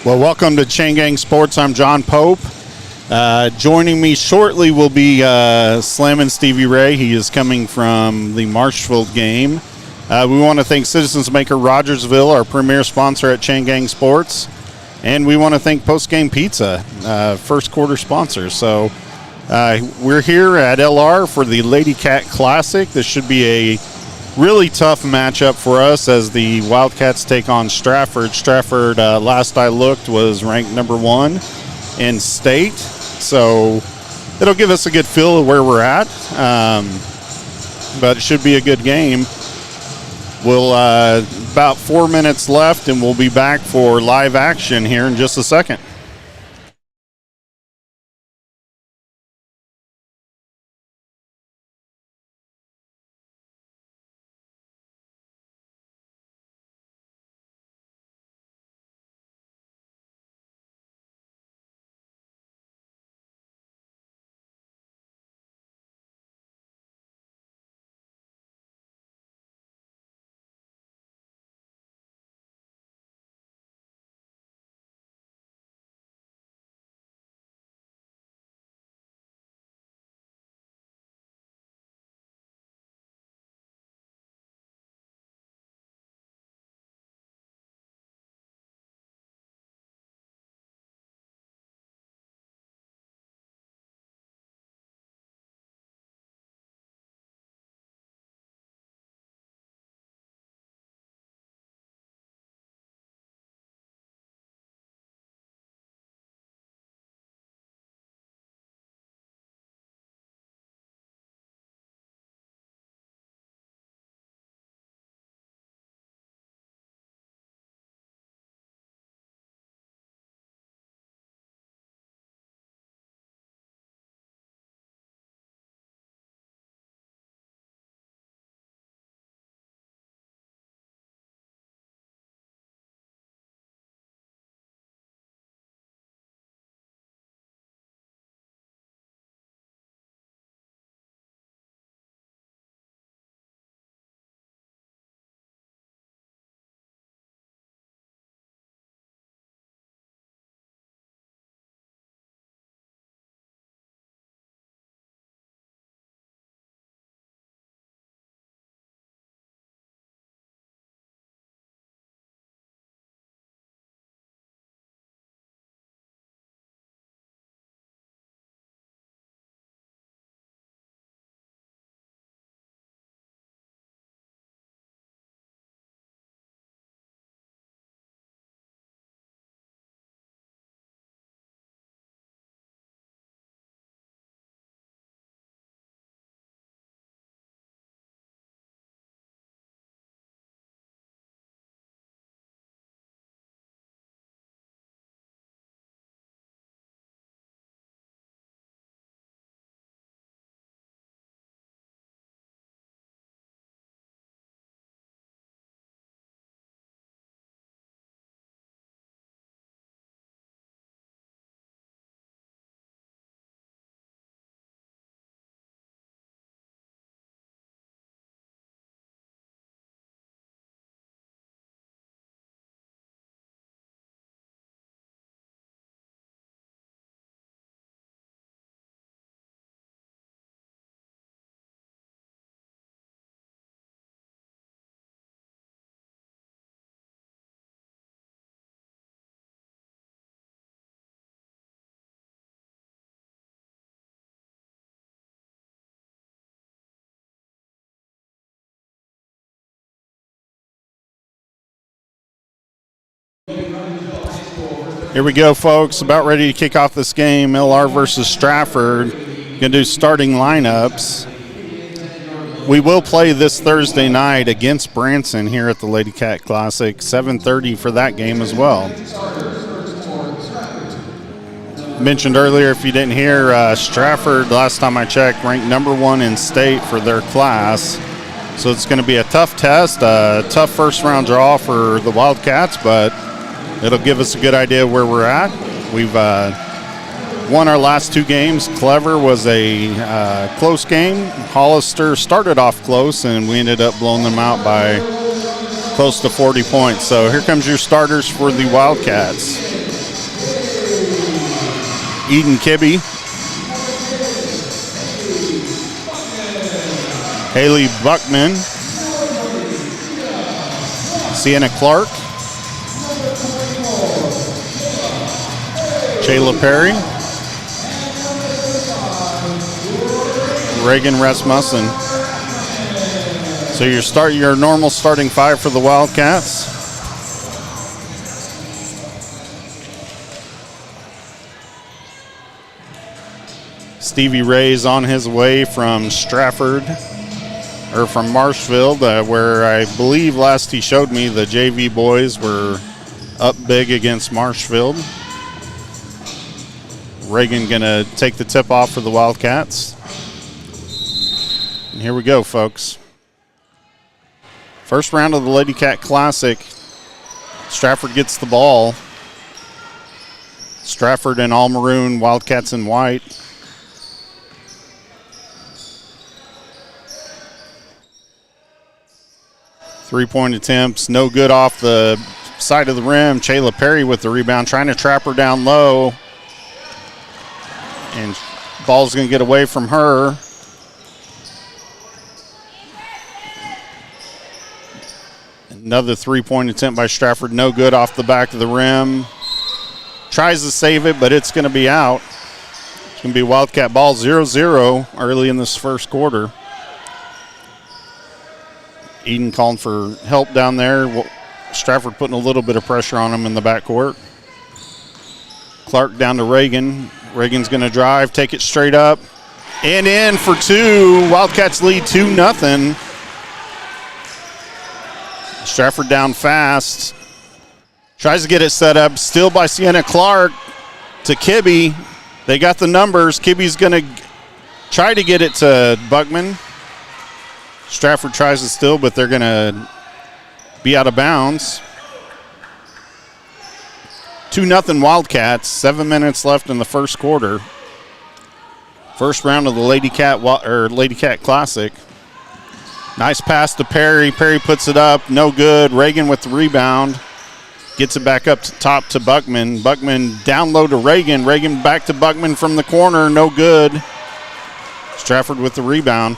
Well, welcome to Chain Gang Sports. I'm John Pope. Joining me shortly will be Slammin' Stevie Ray. He is coming from the Marshfield game. We want to thank Citizens Maker Rogersville, our premier sponsor at Chain Gang Sports. And we want to thank Postgame Pizza, first quarter sponsor. So we're here at LR for the LadyCat Classic. This should be a really tough matchup for us as the Wildcats take on Strafford. Strafford, last I looked, was ranked number 1 in state. So it'll give us a good feel of where we're at. But it should be a good game. We'll about 4 minutes left, and we'll be back for live action here in just a second. Here we go, folks. About ready to kick off this game. LR versus Strafford. Going to do starting lineups. We will play this Thursday night against Branson here at the LadyCat Classic. 7:30 for that game as well. Mentioned earlier, if you didn't hear, Strafford, last time I checked, ranked number 1 in state for their class. So it's going to be a tough test, a tough first-round draw for the Wildcats, but it'll give us a good idea of where we're at. We've won our last 2 games. Clever was a close game. Hollister started off close, and we ended up blowing them out by close to 40 points. So here comes your starters for the Wildcats. Eden Kibbe. Haley Buckman. Sienna Clark. Shayla Perry. Reagan Rasmussen. So your normal starting five for the Wildcats. Stevie Ray's on his way from Strafford, or from Marshfield, where I believe last he showed me the JV boys were up big against Marshfield. Reagan gonna take the tip off for the Wildcats. And here we go, folks. First round of the LadyCat Classic. Strafford gets the ball. Strafford in all maroon, Wildcats in white. Three-point attempts, no good off the side of the rim. Shayla Perry with the rebound, trying to trap her down low. And ball's going to get away from her. Another three-point attempt by Strafford, no good off the back of the rim. Tries to save it, but it's going to be out. It's going to be Wildcat ball, 0-0 early in this first quarter. Eden calling for help down there. Strafford putting a little bit of pressure on him in the backcourt. Clark down to Reagan. Reagan's going to drive, take it straight up, and in for two. Wildcats lead 2-0. Strafford down fast. Tries to get it set up. Still by Sienna Clark to Kibbe. They got the numbers. Kibbe's going to try to get it to Buckman. Strafford tries to steal, but they're going to be out of bounds. 2-0 Wildcats. 7 minutes left in the first quarter. First round of the LadyCat Classic. Nice pass to Perry. Perry puts it up. No good. Reagan with the rebound. Gets it back up to top to Buckman. Buckman down low to Reagan. Reagan back to Buckman from the corner. No good. Strafford with the rebound.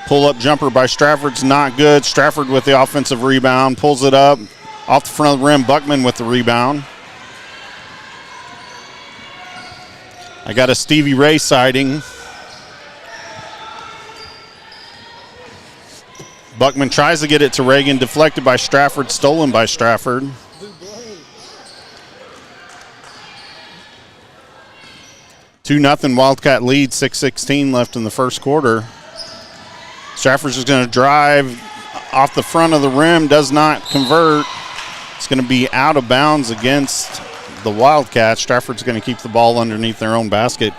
Pull-up jumper by Strafford's not good. Strafford with the offensive rebound. Pulls it up. Off the front of the rim, Buckman with the rebound. I got a Stevie Ray sighting. Buckman tries to get it to Reagan. Deflected by Strafford. Stolen by Strafford. Two 2-0 Wildcat lead. 6:16 left in the first quarter. Strafford's just going to drive off the front of the rim, does not convert. It's going to be out of bounds against the Wildcats. Strafford's going to keep the ball underneath their own basket.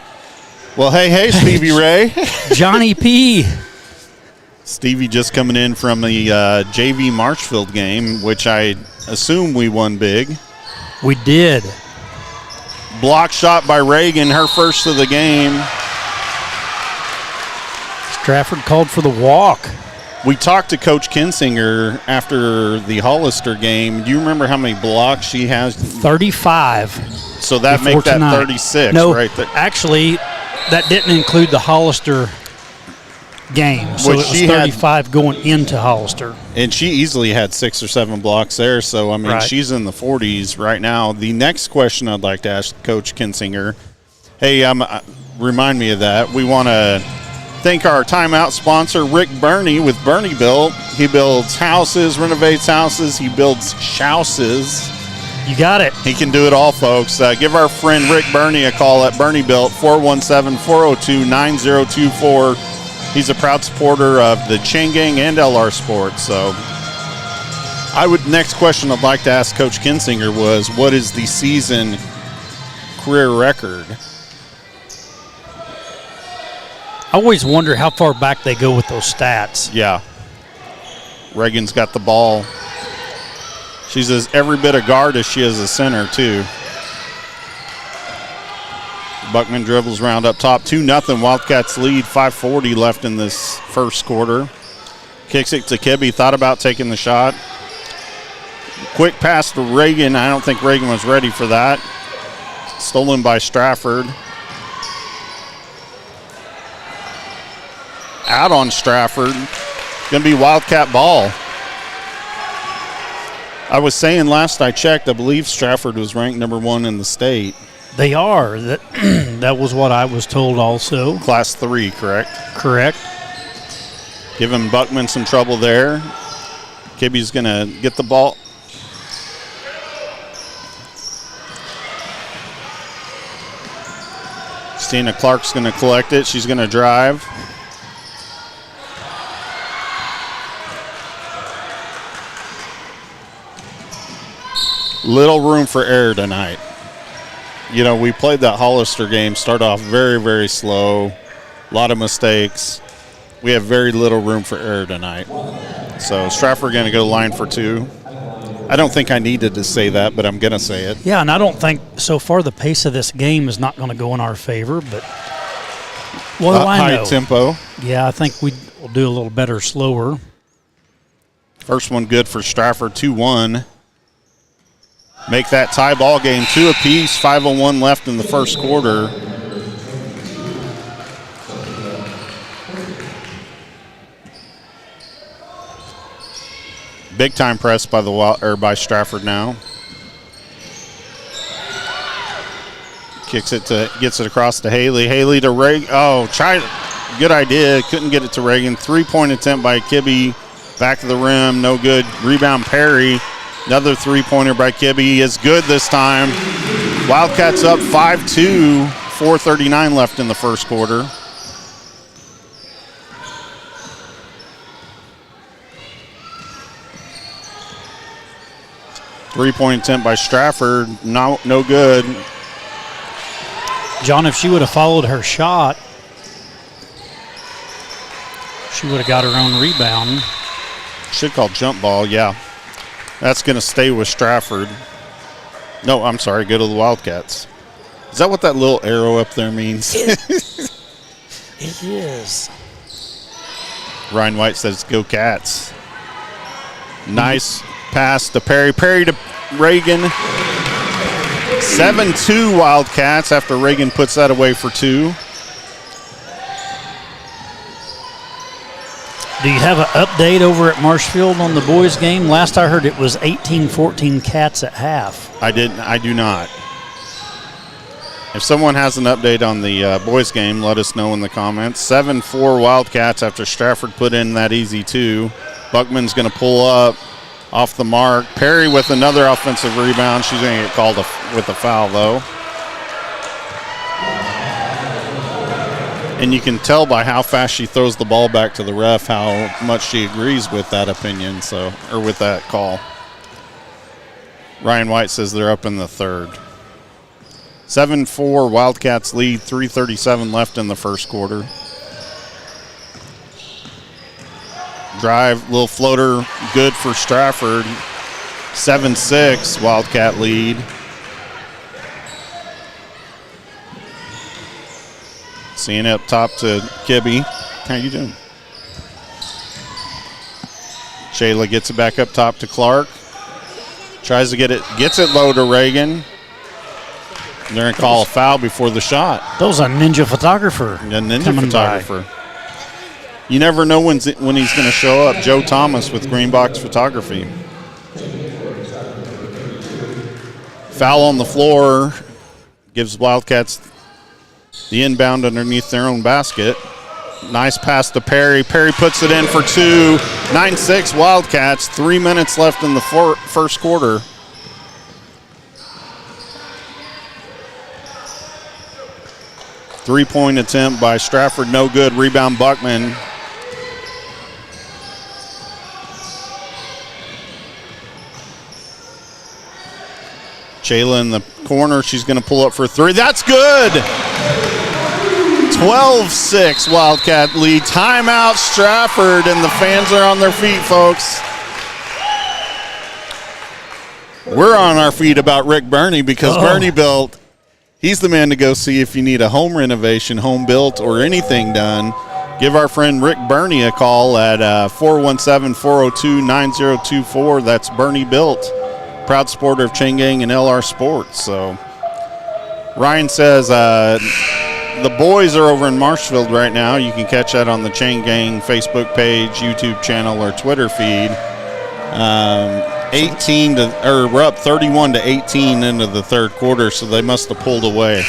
Well, hey, Stevie Ray. Johnny P. Stevie just coming in from the JV Marshfield game, which I assume we won big. We did. Block shot by Reagan, her first of the game. Strafford called for the walk. We talked to Coach Kinsinger after the Hollister game. Do you remember how many blocks she has? 35. So that makes that 36, no, right there. Actually, that didn't include the Hollister game. So it was 35 going into Hollister. And she easily had 6 or 7 blocks there. So, I mean, right. She's in the 40s right now. The next question I'd like to ask Coach Kinsinger, hey, remind me of that. We want to thank our timeout sponsor, Rick Burney with Burney Built. He builds houses, renovates houses. He builds houses. You got it. He can do it all, folks. Give our friend Rick Burney a call at Burney Built, 417-402-9024. He's a proud supporter of the Chain Gang and LR Sports. So, next question I'd like to ask Coach Kinsinger was, what is the season career record? I always wonder how far back they go with those stats. Yeah. Reagan's got the ball. She's every bit a guard as she is a center, too. Buckman dribbles around up top. 2-0 Wildcats lead. 5:40 left in this first quarter. Kicks it to Kibbe. Thought about taking the shot. Quick pass to Reagan. I don't think Reagan was ready for that. Stolen by Strafford. Out on Strafford. Going to be Wildcat ball. I was saying last I checked, I believe Strafford was ranked number 1 in the state. They are. That was what I was told also. Class 3, correct? Correct. Giving Buckman some trouble there. Kibbe's going to get the ball. Stina Clark's going to collect it. She's going to drive. Little room for error tonight. You know, we played that Hollister game, start off very, very slow. A lot of mistakes. We have very little room for error tonight. So Strafford going to go line for 2. I don't think I needed to say that, but I'm going to say it. Yeah, and I don't think so far the pace of this game is not going to go in our favor, but what do I know? High tempo. Yeah, I think we'll do a little better slower. First one good for Strafford, 2-1. Make that tie ball game 2 apiece, 5:01 left in the first quarter. Big time press by by Strafford now. Gets it across to Haley. Haley to Reagan. Oh, good idea. Couldn't get it to Reagan. 3-point attempt by Kibbe. Back of the rim, no good. Rebound Perry. Another 3-pointer by Kibbe is good this time. Wildcats up 5-2. 4:39 left in the first quarter. Three-point attempt by Strafford, no good. John, if she would have followed her shot, she would have got her own rebound. Should call jump ball, yeah. That's going to stay with Strafford. No, I'm sorry, go to the Wildcats. Is that what that little arrow up there means? It is. Ryan White says, go Cats. Nice pass to Perry. Perry to Reagan. 7-2 Wildcats after Reagan puts that away for 2. Do you have an update over at Marshfield on the boys' game? Last I heard it was 18-14 Cats at half. I do not. If someone has an update on the boys' game, let us know in the comments. 7-4 Wildcats after Strafford put in that easy 2. Buckman's going to pull up off the mark. Perry with another offensive rebound. She's going to get called with a foul, though. And you can tell by how fast she throws the ball back to the ref how much she agrees with that opinion, or with that call. Ryan White says they're up in the third. 7-4 Wildcats lead, 3:37 left in the first quarter. Drive, little floater, good for Strafford. 7-6 Wildcat lead. Seeing it up top to Kibbe. How you doing? Shayla gets it back up top to Clark. Tries to gets it low to Reagan. They're going to call a foul before the shot. That was a ninja photographer. A ninja photographer. By. You never know when he's going to show up. Joe Thomas with Green Box Photography. Foul on the floor. Gives Wildcats the inbound underneath their own basket. Nice pass to Perry. Perry puts it in for 2. 9-6 Wildcats. 3 minutes left in the first quarter. Three-point attempt by Strafford, no good. Rebound Buckman. Shayla in the corner. She's going to pull up for 3. That's good. 12-6 Wildcat lead. Timeout Strafford, and the fans are on their feet, folks. We're on our feet about Rick Burney because Burney built. He's the man to go see if you need a home renovation, home built, or anything done. Give our friend Rick Burney a call at 417-402-9024. That's Burney Built. proud supporter of Chain Gang and LR Sports. So Ryan says the boys are over in Marshfield right now. You can catch that on the Chain Gang Facebook page, YouTube channel, or Twitter feed. We're up 31-18 into the third quarter, so they must have pulled away.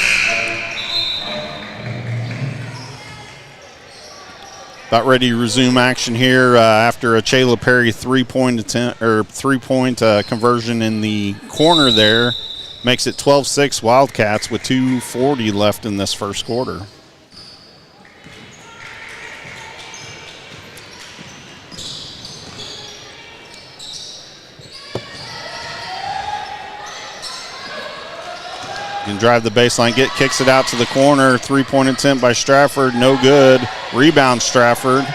About ready to resume action here after a Chayla Perry three-point conversion in the corner there. Makes it 12-6 Wildcats with 2:40 left in this first quarter. Can drive the baseline, kicks it out to the corner. Three-point attempt by Strafford, no good. Rebound Strafford.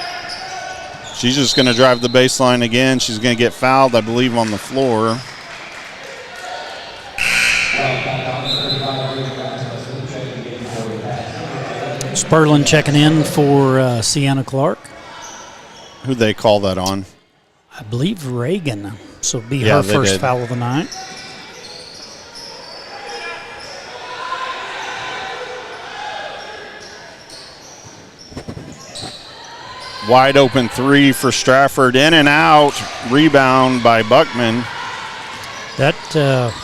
She's just going to drive the baseline again. She's going to get fouled, I believe, on the floor. Sperlin checking in for Sienna Clark. Who'd they call that on? I believe Reagan. So it'll be her first foul of the night. Wide open three for Strafford. In and out. Rebound by Buckman. That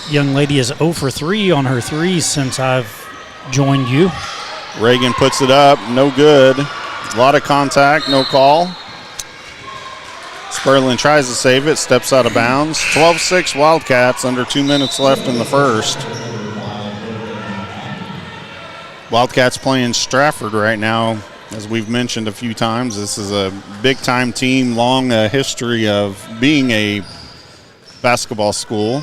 young lady is 0 for 3 on her threes since I've joined you. Reagan puts it up. No good. A lot of contact. No call. Sperlin tries to save it. Steps out of bounds. 12-6 Wildcats. Under 2 minutes left in the first. Wildcats playing Strafford right now. As we've mentioned a few times, this is a big-time team, long history of being a basketball school.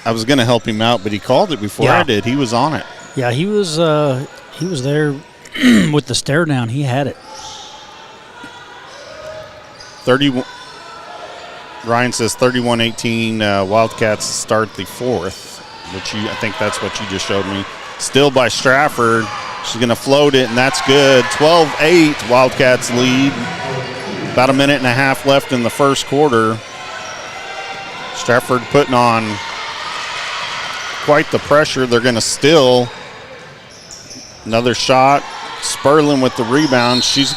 I was going to help him out, but he called it before I did. He was on it. Yeah, he was there with the stare down. He had it. 31. Ryan says 31-18. Wildcats start the fourth. I think that's what you just showed me. Still by Strafford. She's going to float it, and that's good. 12-8, Wildcats lead. About a minute and a half left in the first quarter. Strafford putting on quite the pressure. They're going to steal. Another shot. Sperlin with the rebound. She's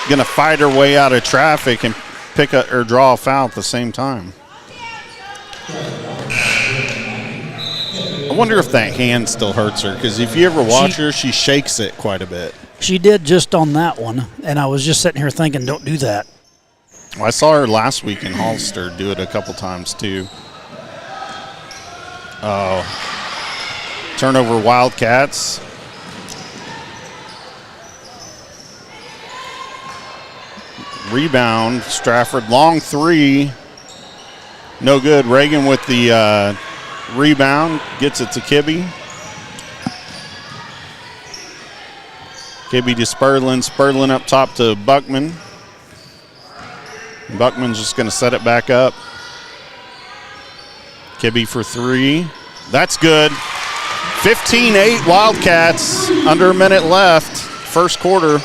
going to fight her way out of traffic and pick up or draw a foul at the same time. I wonder if that hand still hurts her, because if you ever watch her, she shakes it quite a bit. She did just on that one, and I was just sitting here thinking, don't do that. Well, I saw her last week in Hollister do it a couple times too. Oh. Turnover Wildcats. Rebound, Strafford, long three. No good. Reagan with the rebound, gets it to Kibbe. Kibbe to Sperlin. Sperlin up top to Buckman. Buckman's just going to set it back up. Kibbe for three. That's good. 15-8 Wildcats. Under a minute left. First quarter.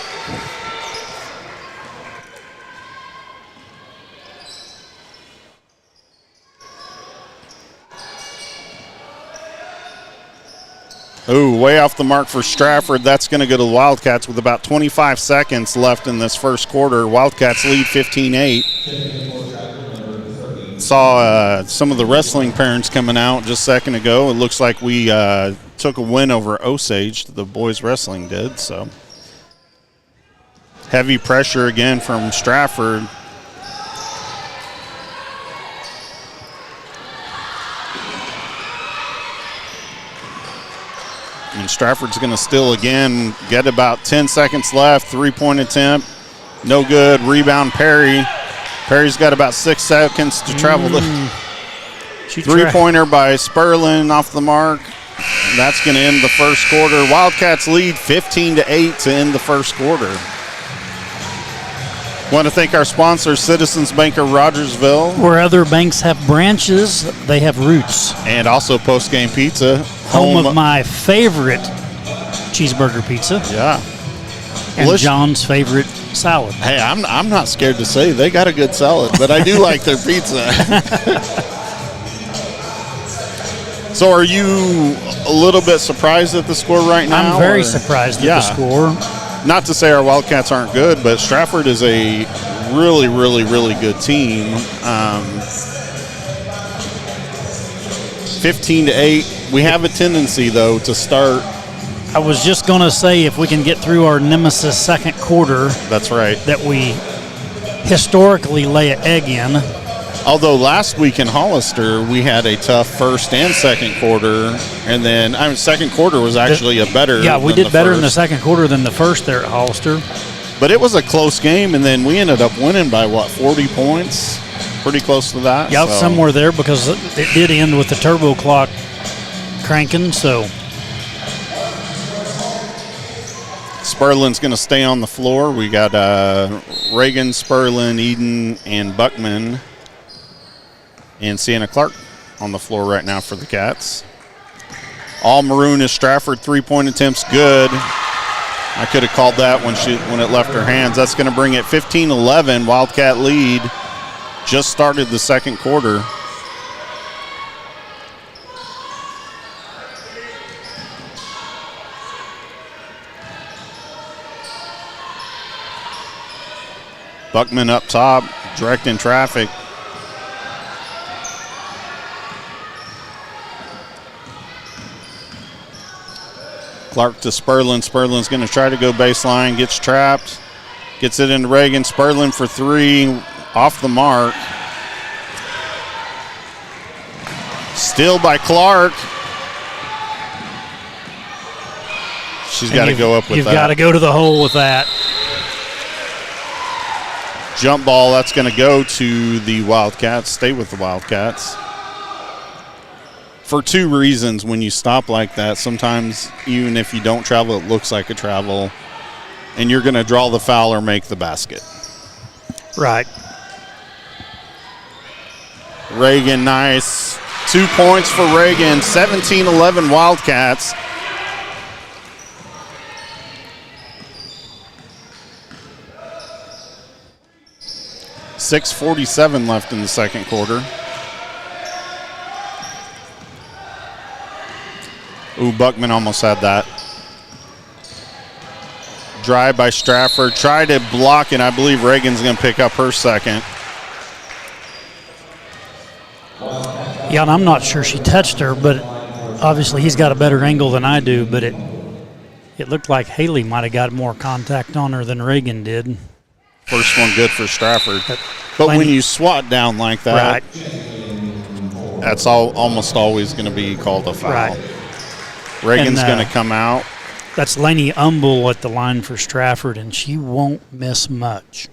Ooh, way off the mark for Strafford. That's going to go to the Wildcats with about 25 seconds left in this first quarter. Wildcats lead 15-8. Saw some of the wrestling parents coming out just a second ago. It looks like we took a win over Osage. The boys wrestling did. So heavy pressure again from Strafford. And Strafford's going to steal again. Get about 10 seconds left. Three-point attempt. No good. Rebound Perry. Perry's got about 6 seconds to travel. Three-pointer by Sperlin off the mark. That's going to end the first quarter. Wildcats lead 15-8 to end the first quarter. Want to thank our sponsor, Citizens Bank of Rogersville. Where other banks have branches, they have roots. And also Postgame Pizza. Home of my favorite cheeseburger pizza. Yeah. And John's favorite salad. Hey, I'm not scared to say they got a good salad, but I do like their pizza. So are you a little bit surprised at the score right now? I'm very surprised at the score. Not to say our Wildcats aren't good, but Strafford is a really, really, really good team. 15-8. We have a tendency, though, to start. I was just going to say, if we can get through our nemesis second quarter. That's right. That we historically lay an egg in. Although last week in Hollister, we had a tough first and second quarter. And then, second quarter was actually a better. Yeah, we did better in the second quarter than the first there at Hollister. But it was a close game, and then we ended up winning by, 40 points? Pretty close to that. Yeah, somewhere there, because it did end with the turbo clock cranking, so. Spurlin's going to stay on the floor. We got Reagan, Spurlin, Eden, and Buckman, and Sienna Clark on the floor right now for the Cats. All maroon is Strafford. 3-point attempts, good. I could have called that when it left her hands. That's going to bring it 15-11. Wildcat lead. Just started the second quarter. Buckman up top, directing traffic. Clark to Spurlin. Spurlin's going to try to go baseline, gets trapped, gets it into Reagan. Spurlin for three, off the mark. Steal by Clark. She's got to go up with that. You've got to go to the hole with that. Jump ball, that's going to go to the Wildcats. Stay with the Wildcats. For two reasons, when you stop like that, sometimes even if you don't travel, it looks like a travel, and you're going to draw the foul or make the basket. Right. Reagan, nice. 2 points for Reagan, 17-11 Wildcats. .647 left in the second quarter. Ooh, Buckman almost had that. Drive by Strafford. Tried to block it. I believe Reagan's going to pick up her second. Yeah, and I'm not sure she touched her, but obviously he's got a better angle than I do, but it looked like Haley might have got more contact on her than Reagan did. First one good for Strafford. But when you swat down like that, that's almost always going to be called a foul. Right. Reagan's going to come out. That's Lainey Umble at the line for Strafford, and she won't miss much.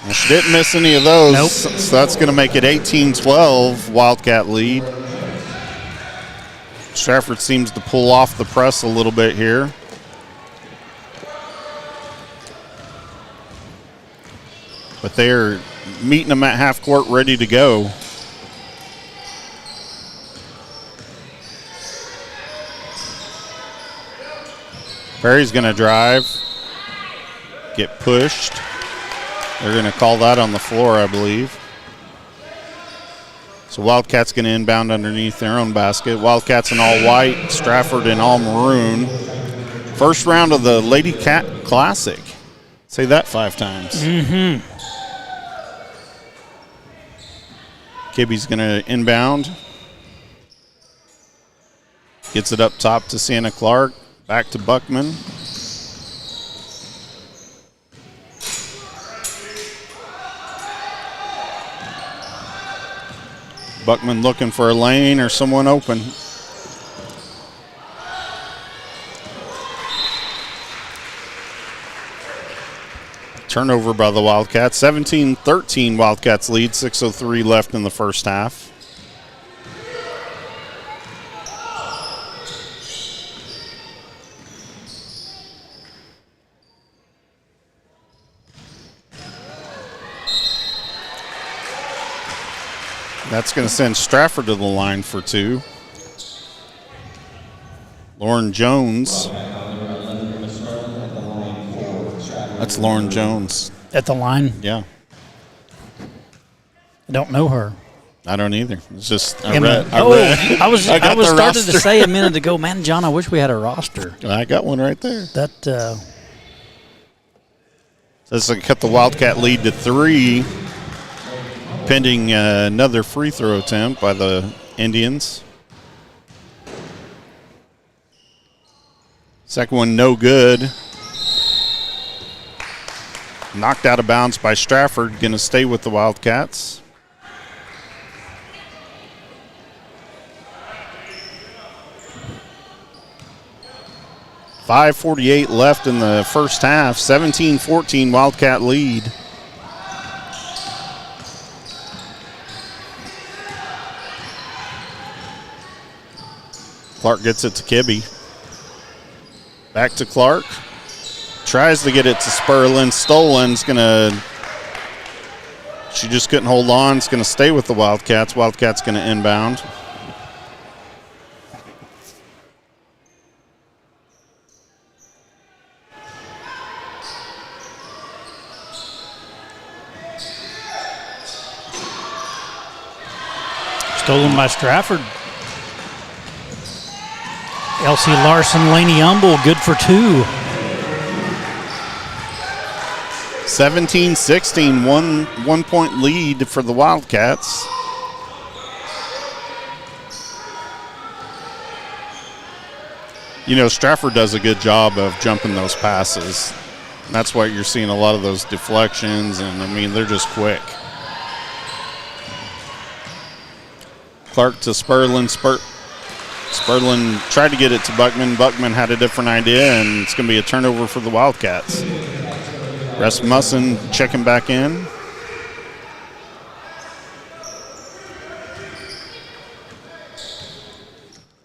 Well, she didn't miss any of those. Nope. So that's going to make it 18-12, Wildcat lead. Strafford seems to pull off the press a little bit here. But they're meeting them at half court, ready to go. Perry's going to drive, get pushed. They're going to call that on the floor, I believe. So Wildcats going to inbound underneath their own basket. Wildcats in all white, Strafford in all maroon. First round of the LadyCat Classic. Say that 5 times. Mm-hmm. Kibby's going to inbound. Gets it up top to Sienna Clark. Back to Buckman. Buckman looking for a lane or someone open. Turnover by the Wildcats. 17-13 Wildcats lead. 6:03 left in the first half. That's going to send Strafford to the line for 2. Lauren Jones That's Lauren Jones. At the line? Yeah. I don't know her. I don't either. It's just I was starting roster. to say a minute ago, man, John, I wish we had a roster. I got one right there. That This will cut the Wildcat lead to 3, pending another free throw attempt by the Indians. Second one, no good. Knocked out of bounds by Strafford. Going to stay with the Wildcats. .548 left in the first half. 17-14 Wildcat lead. Clark gets it to Kibbe. Back to Clark. Tries to get it to Sperlin. Stolen's she just couldn't hold on. It's going to stay with the Wildcats. Wildcats going to inbound. stolen by Strafford. Elsie Larson, Laney Humble, good for 2. 17-16, one point lead for the Wildcats. You know, Strafford does a good job of jumping those passes. That's why you're seeing a lot of those deflections, and I mean, they're just quick. Clark to Sperlin. Sperlin tried to get it to Buckman. Buckman had a different idea, and it's going to be a turnover for the Wildcats. Rasmussen checking back in.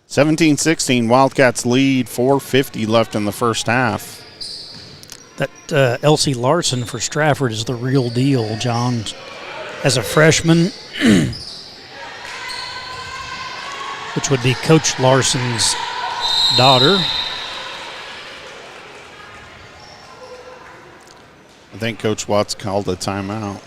(17-16) Wildcats lead. 4:50 left in the first half. That Elsie Larson for Strafford is the real deal, John. As a freshman, which would be Coach Larson's daughter. I think Coach Watts called a timeout.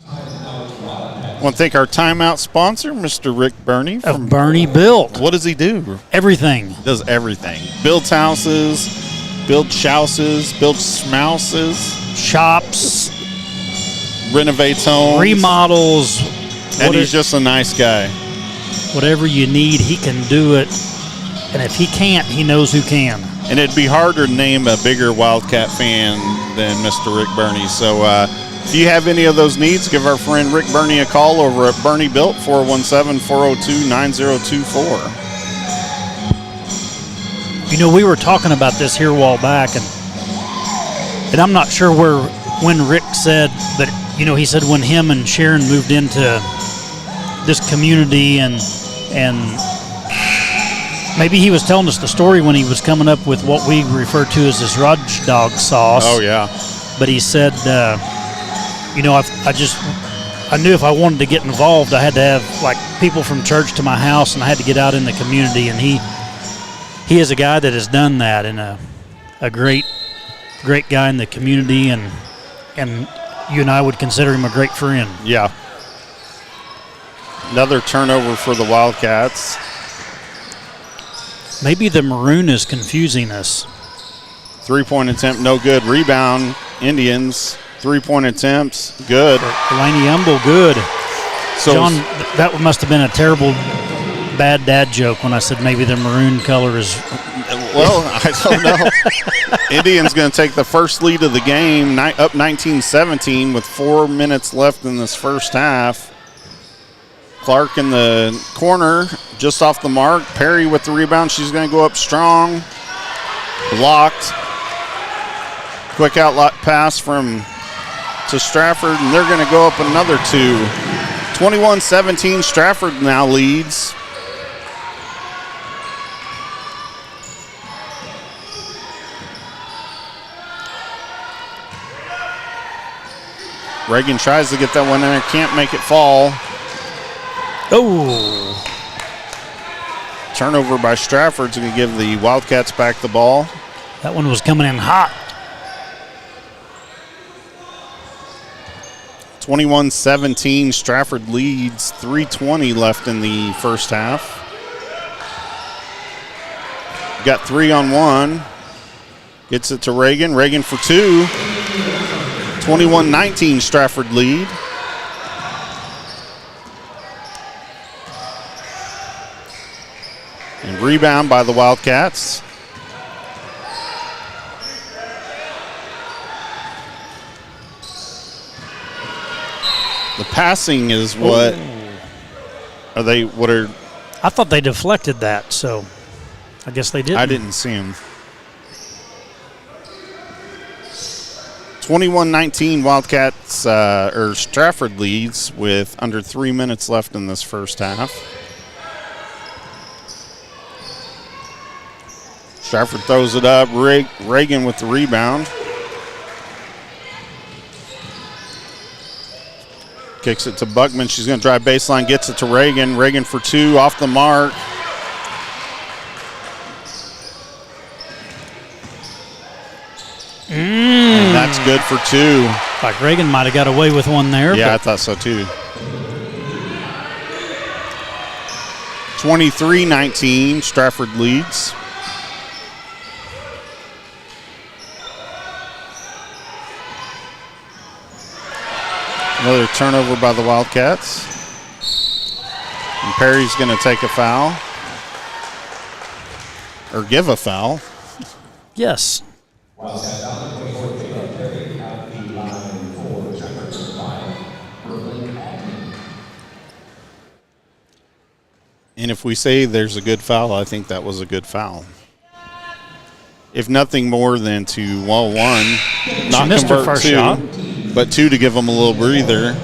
I want to thank our timeout sponsor, Mr. Rick Burney. Of Burney Built. What does he do? Everything. He does everything. Builds houses, builds houses, builds smouses. Shops. Renovates homes. Remodels. And he's just a nice guy. Whatever you need, he can do it. And if he can't, he knows who can. And it'd be harder to name a bigger Wildcat fan than Mr. Rick Burney. So if you have any of those needs, give our friend Rick Burney a call over at Burney Built, 417-402-9024. You know, we were talking about this here a while back, and I'm not sure when Rick said, but, you know, he said when him and Sharon moved into this community and maybe he was telling us the story when he was coming up with what we refer to as this Raj Dog sauce. Oh, yeah. But he said, you know, I knew if I wanted to get involved, I had to have, like, people from church to my house, and I had to get out in the community. And he is a guy that has done that, and a great guy in the community, and you and I would consider him a great friend. Yeah. Another turnover for the Wildcats. Maybe the maroon is confusing us. 3-point attempt, no good. Rebound, Indians. 3-point attempts, good. Laney Humble, good. So John, that must have been a terrible, bad dad joke when I said maybe the maroon color is. Well, I don't know. Indians going to take the first lead of the game, up 19-17 with 4 minutes left in this first half. Clark in the corner, just off the mark. Perry with the rebound. She's going to go up strong. Blocked. Quick outlet pass to Strafford, and they're going to go up another 2. 21-17, Strafford now leads. Reagan tries to get that one in, can't make it fall. Oh. Turnover by Strafford's going to give the Wildcats back the ball. That one was coming in hot. 21-17, Strafford leads. 3:20 left in the first half. Got 3-on-1. Gets it to Reagan. Reagan for 2. 21-19, Strafford lead. And rebound by the Wildcats. The passing is what are they? What are? I thought they deflected that, so I guess they did. I didn't see him. 21-19, Wildcats or Strafford leads with under 3 minutes left in this first half. Strafford throws it up. Reagan with the rebound. Kicks it to Buckman. She's going to drive baseline, gets it to Reagan. Reagan for 2, off the mark. And that's good for 2. Like Reagan might have got away with one there. Yeah, I thought so too. 23-19, Strafford leads. Another turnover by the Wildcats. And Perry's going to take a foul. Or give a foul. Yes. And if we say there's a good foul, I think that was a good foul. If nothing more than to, well, 1, not missed her convert first 2, shot. but 2 to give them a little breather.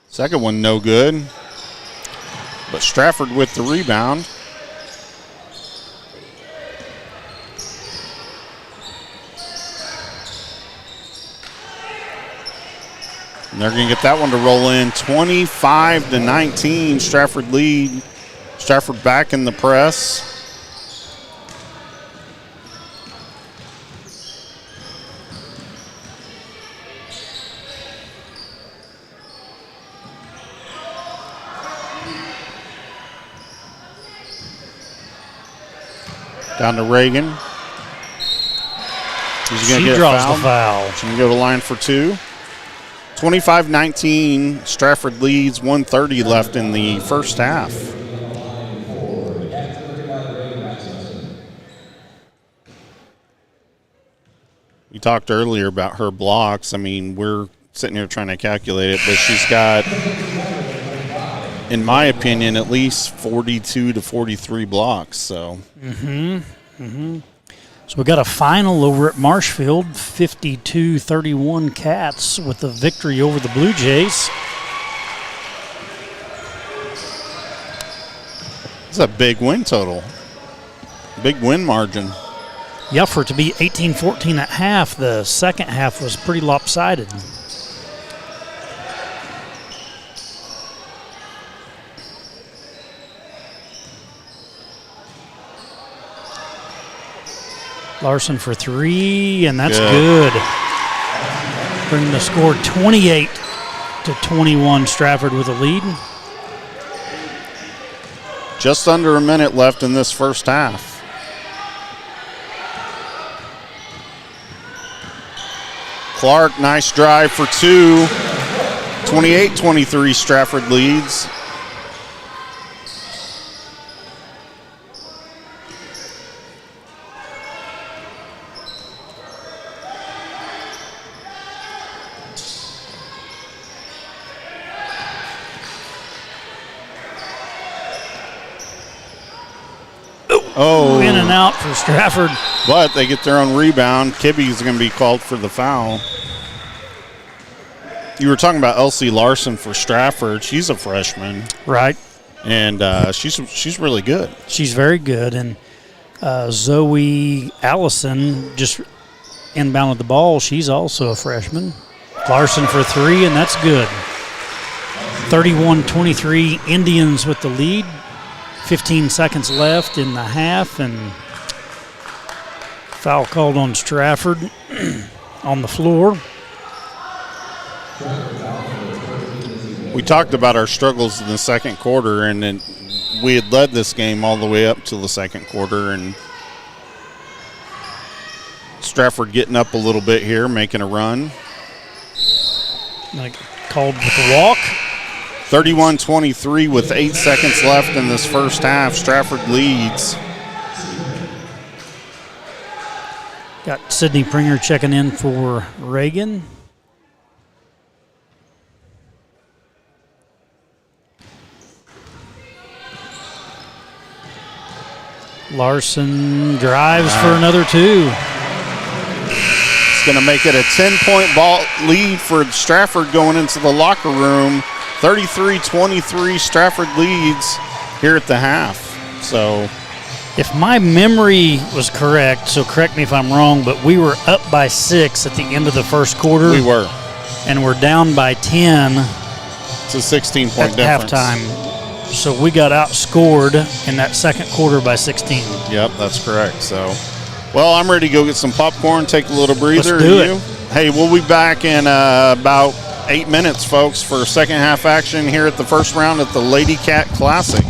Second one, no good. But Strafford with the rebound. And they're going to get that one to roll in. 25-19, Strafford lead. Strafford back in the press. Down to Reagan. She draws the foul. She can go to the line for 2. 25-19, Strafford leads. 1:30 left in the first half. We talked earlier about her blocks. I mean, we're sitting here trying to calculate it, but she's got, in my opinion, at least 42 to 43 blocks. So. So we got a final over at Marshfield, 52-31 Cats with the victory over the Blue Jays. It's a big win total. Big win margin. Yeah, for it to be 18-14 at half, the second half was pretty lopsided. Larson for 3, and that's good. Bringing the score 28-21, Strafford with a lead. Just under a minute left in this first half. Clark, nice drive for 2. 28-23, Strafford leads. Oh, in and out for Strafford. But they get their own rebound. Kibbe's going to be called for the foul. You were talking about Elsie Larson for Strafford. She's a freshman. Right. And she's really good. She's very good. And Zoe Allison just inbounded the ball. She's also a freshman. Larson for 3, and that's good. 31-23, Indians with the lead. 15 seconds left in the half, and foul called on Strafford on the floor. We talked about our struggles in the second quarter, and then we had led this game all the way up to the second quarter, and Strafford getting up a little bit here, making a run. Like called with the walk. 31-23 with 8 seconds left in this first half. Strafford leads. Got Sidney Pringer checking in for Reagan. Larson drives for another 2. It's going to make it a 10-point ball lead for Strafford going into the locker room. 33-23, Strafford leads here at the half. So, if my memory was correct, so correct me if I'm wrong, but we were up by 6 at the end of the first quarter. We were. And we're down by 10. It's a 16-point difference. At halftime. So we got outscored in that second quarter by 16. Yep, that's correct. So, well, I'm ready to go get some popcorn, take a little breather. Let's do it. Hey, we'll be back in about 8 minutes, folks, for second half action here at the first round at the LadyCat Classic.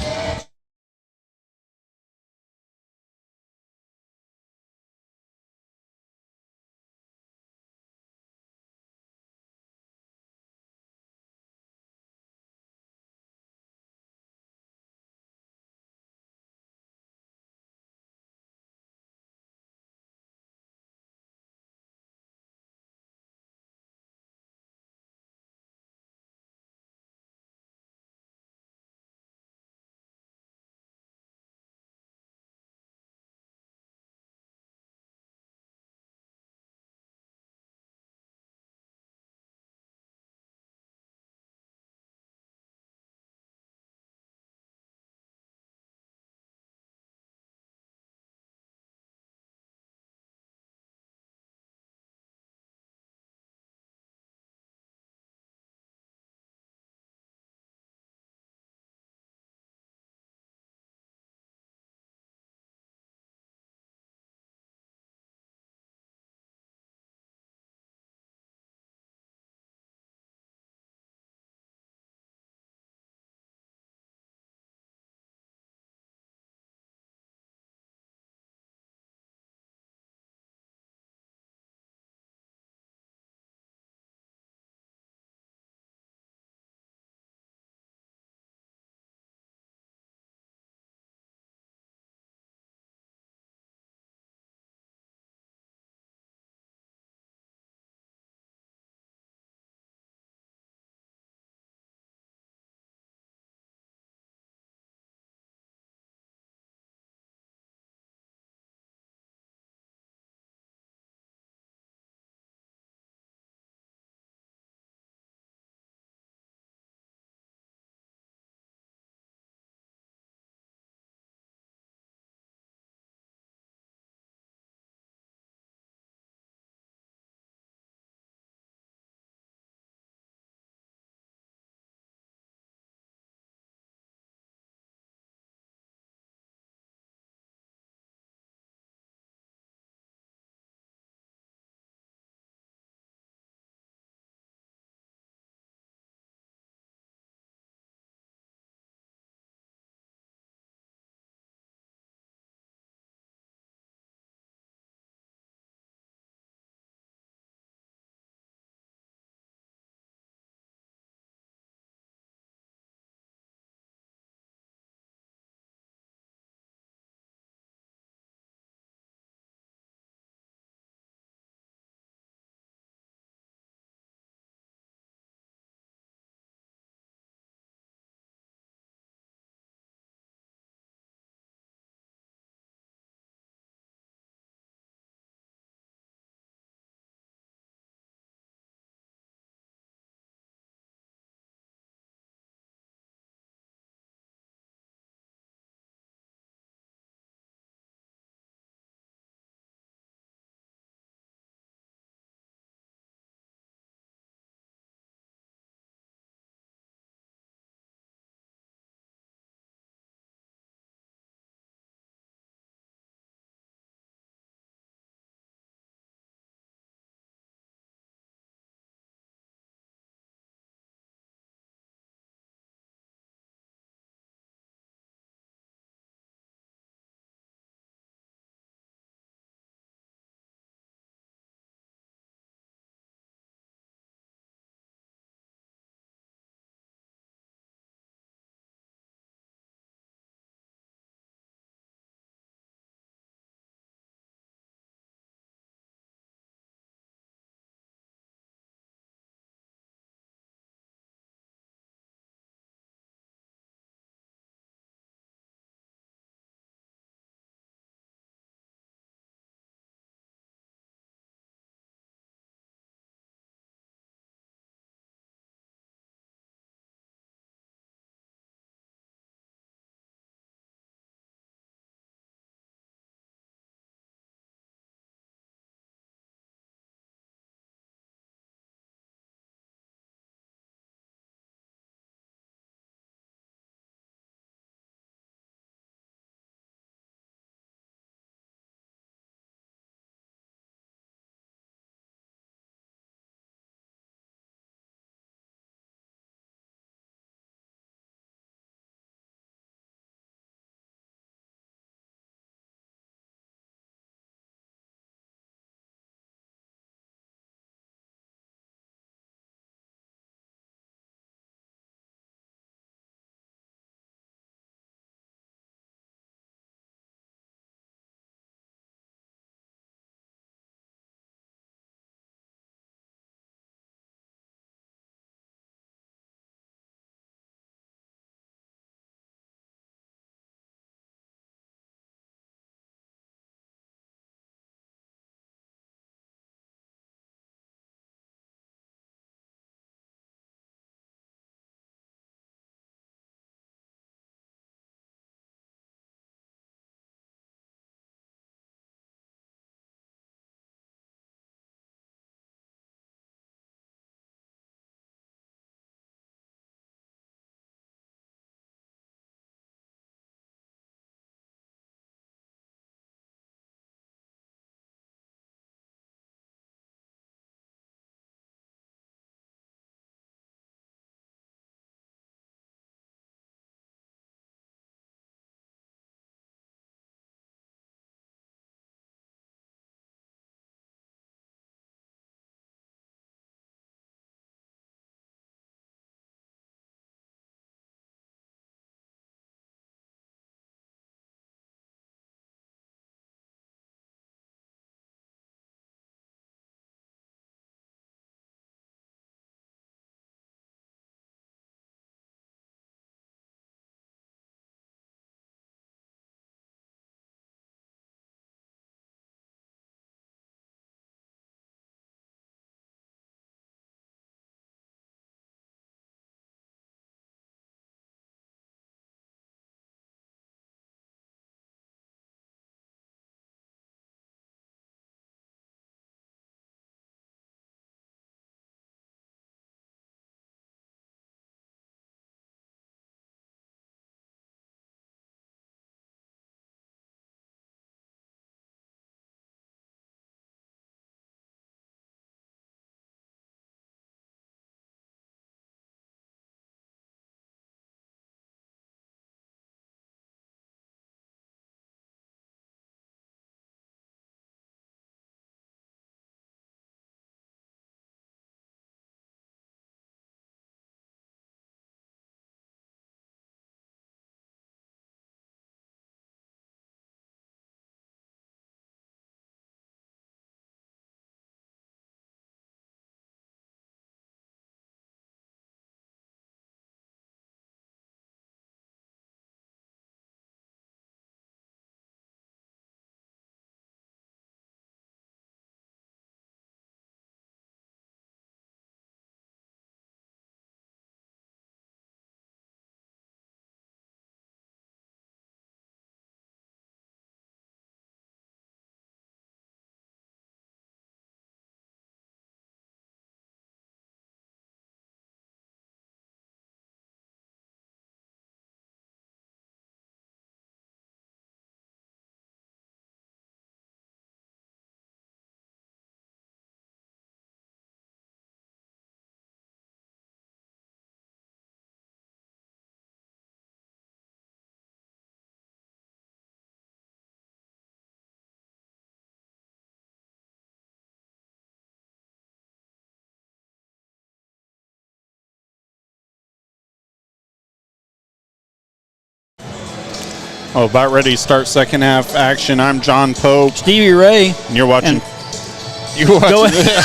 Oh, about ready to start second half action. I'm John Pope. Stevie Ray. And you're watching the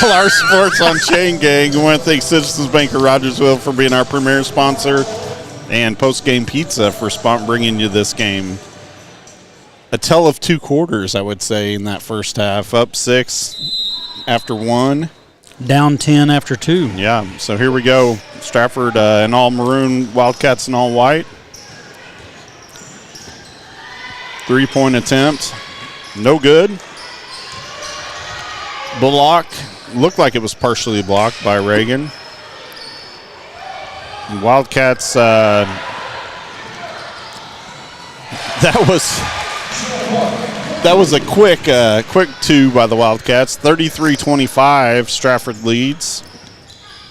LR Sports on Chain Gang. I want to thank Citizens Bank of Rogersville for being our premier sponsor, and Post-Game Pizza for bringing you this game. A tell of two quarters, I would say, in that first half. Up 6 after 1. Down 10 after 2. Yeah, so here we go. Strafford in all maroon, Wildcats in all white. 3-point attempt. No good. Block. Looked like it was partially blocked by Reagan. Wildcats, that was a quick two by the Wildcats. 33-25, Strafford leads.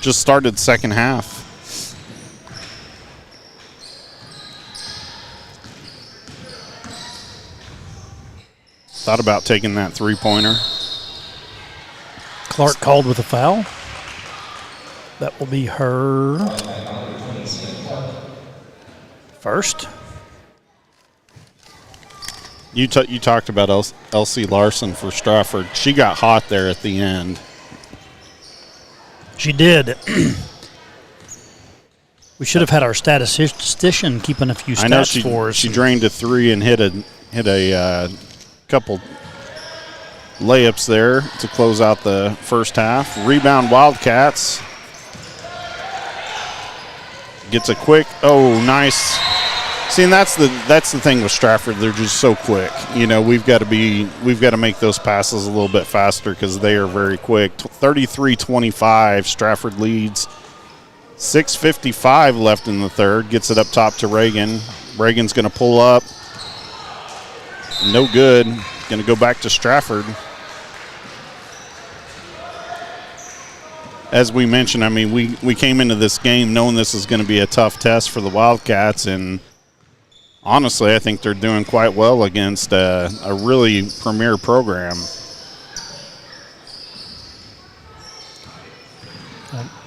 Just started second half. Thought about taking that three-pointer. Clark called with a foul. That will be her first. You talked about Elsie Larson for Strafford. She got hot there at the end. She did. We should have had our statistician keeping a few stats for us. She drained a three and hit a couple layups there to close out the first half. Rebound Wildcats. Gets a quick, nice. See, and that's the thing with Strafford. They're just so quick. You know, we've got to make those passes a little bit faster because they are very quick. 33-25, Strafford leads. 6:55 left in the third. Gets it up top to Reagan. Reagan's going to pull up. No good. Going to go back to Strafford. As we mentioned, I mean, we came into this game knowing this is going to be a tough test for the Wildcats, and honestly, I think they're doing quite well against a really premier program.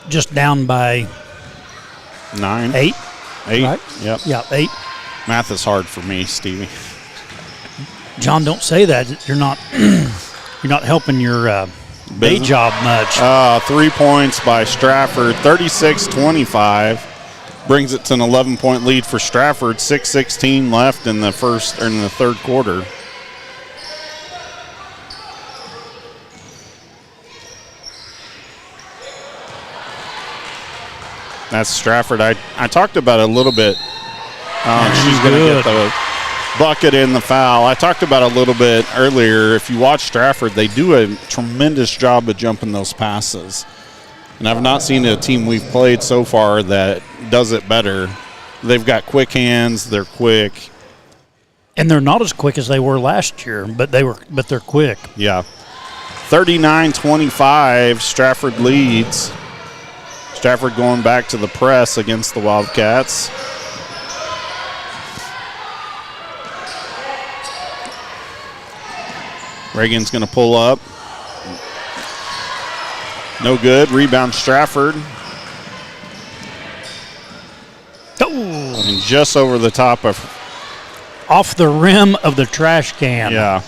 Just down by 9. 8. 8. Right? Yep. Yeah, 8. Math is hard for me, Stevie. John, don't say that. You're not helping your day job much. 3 points by Strafford, 36-25. Brings it to an 11-point lead for Strafford. 6:16 left in the third quarter. That's Strafford. I talked about it a little bit. She's going to get the bucket in the foul. I talked about it a little bit earlier. If you watch Strafford, they do a tremendous job of jumping those passes. And I've not seen a team we've played so far that does it better. They've got quick hands. They're quick. And they're not as quick as they were last year, but they're quick. Yeah. 39-25, Strafford leads. Strafford going back to the press against the Wildcats. Reagan's going to pull up. No good. Rebound Strafford. Oh. And just over the top of... Off the rim of the trash can. Yeah.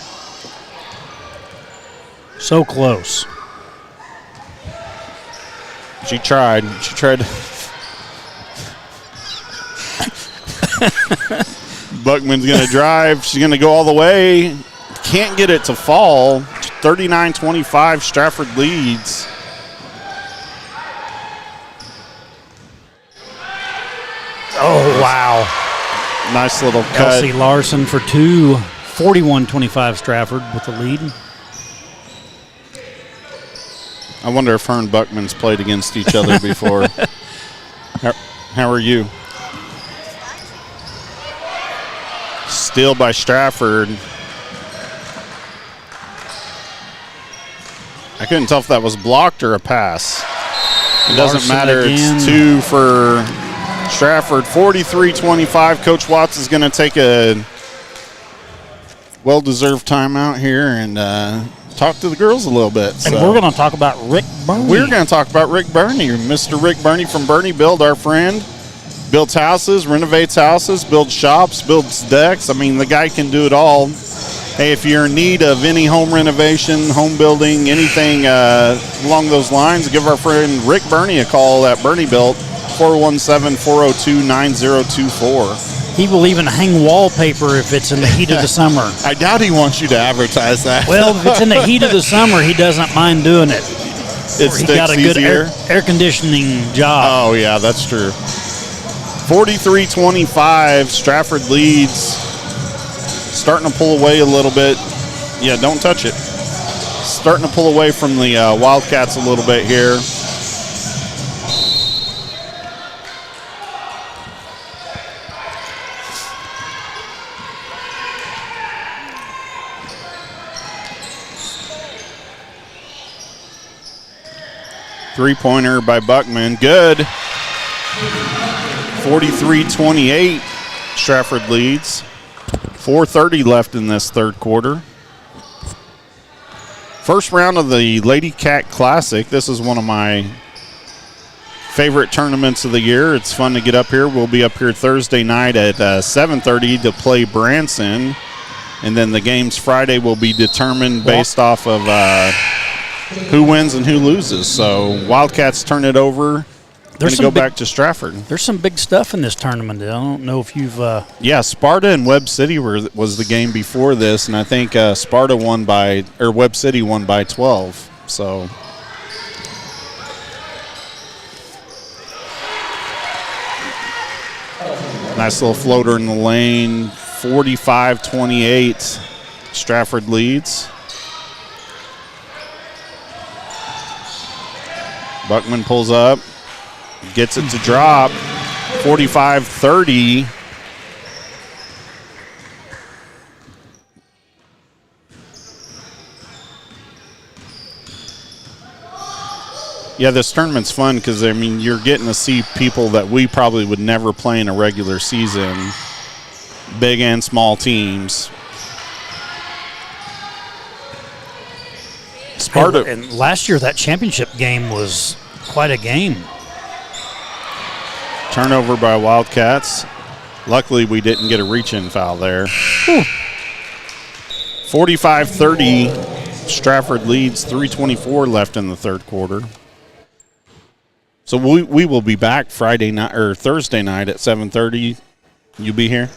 So close. She tried. Buckman's going to drive. She's going to go all the way. Can't get it to fall. 39-25, Strafford leads. Oh, wow. Nice little cut. Elsie Larson for 2. 41-25 Strafford with the lead. I wonder if her and Buckman's played against each other before. How are you? Steal by Strafford. I couldn't tell if that was blocked or a pass. It doesn't matter. Again. It's 2 for Strafford. 43-25. Coach Watts is going to take a well-deserved timeout here and talk to the girls a little bit. And we're going to talk about Rick Burney. We're going to talk about Rick Burney, Mr. Rick Burney from Burney Build, our friend. Builds houses, renovates houses, builds shops, builds decks. I mean, the guy can do it all. Hey, if you're in need of any home renovation, home building, anything along those lines, give our friend Rick Burney a call at Burney Built, 417-402-9024. He will even hang wallpaper if it's in the heat of the summer. I doubt he wants you to advertise that. Well, if it's in the heat of the summer, he doesn't mind doing it. He got a good air conditioning job. Oh, yeah, that's true. 43-25, Strafford leads. Starting to pull away a little bit. Yeah, don't touch it. Starting to pull away from the Wildcats a little bit here. Three-pointer by Buckman. Good. 43-28, Strafford leads. 4:30 left in this third quarter. First round of the LadyCat Classic. This is one of my favorite tournaments of the year. It's fun to get up here. We'll be up here Thursday night at 7:30 to play Branson. And then the games Friday will be determined based off of who wins and who loses. So Wildcats turn it over. Going to go back to Strafford. There's some big stuff in this tournament. I don't know if you've... Yeah, Sparta and Webb City was the game before this, and I think Sparta won by, or Webb City won by 12. So... nice little floater in the lane. 45-28, Strafford leads. Buckman pulls up. Gets it to drop. 45-30. Yeah, this tournament's fun because, I mean, you're getting to see people that we probably would never play in a regular season, big and small teams. Sparta. And last year, that championship game was quite a game. Turnover by Wildcats. Luckily, we didn't get a reach-in foul there. 45-30, Strafford leads. 3:24 left in the third quarter. So we will be back Friday night or Thursday night at 7:30. You be here?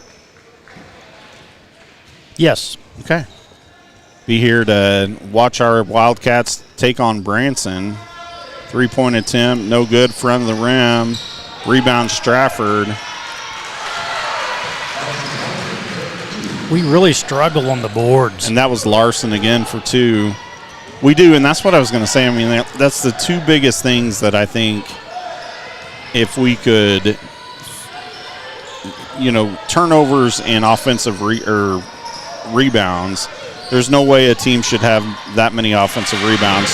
Yes. Okay. Be here to watch our Wildcats take on Branson. 3-point attempt, no good, front of the rim. Rebound Strafford. We really struggle on the boards. And that was Larson again for two. We do, and that's what I was going to say. I mean, that's the two biggest things that I think if we could, turnovers and offensive rebounds, there's no way a team should have that many offensive rebounds.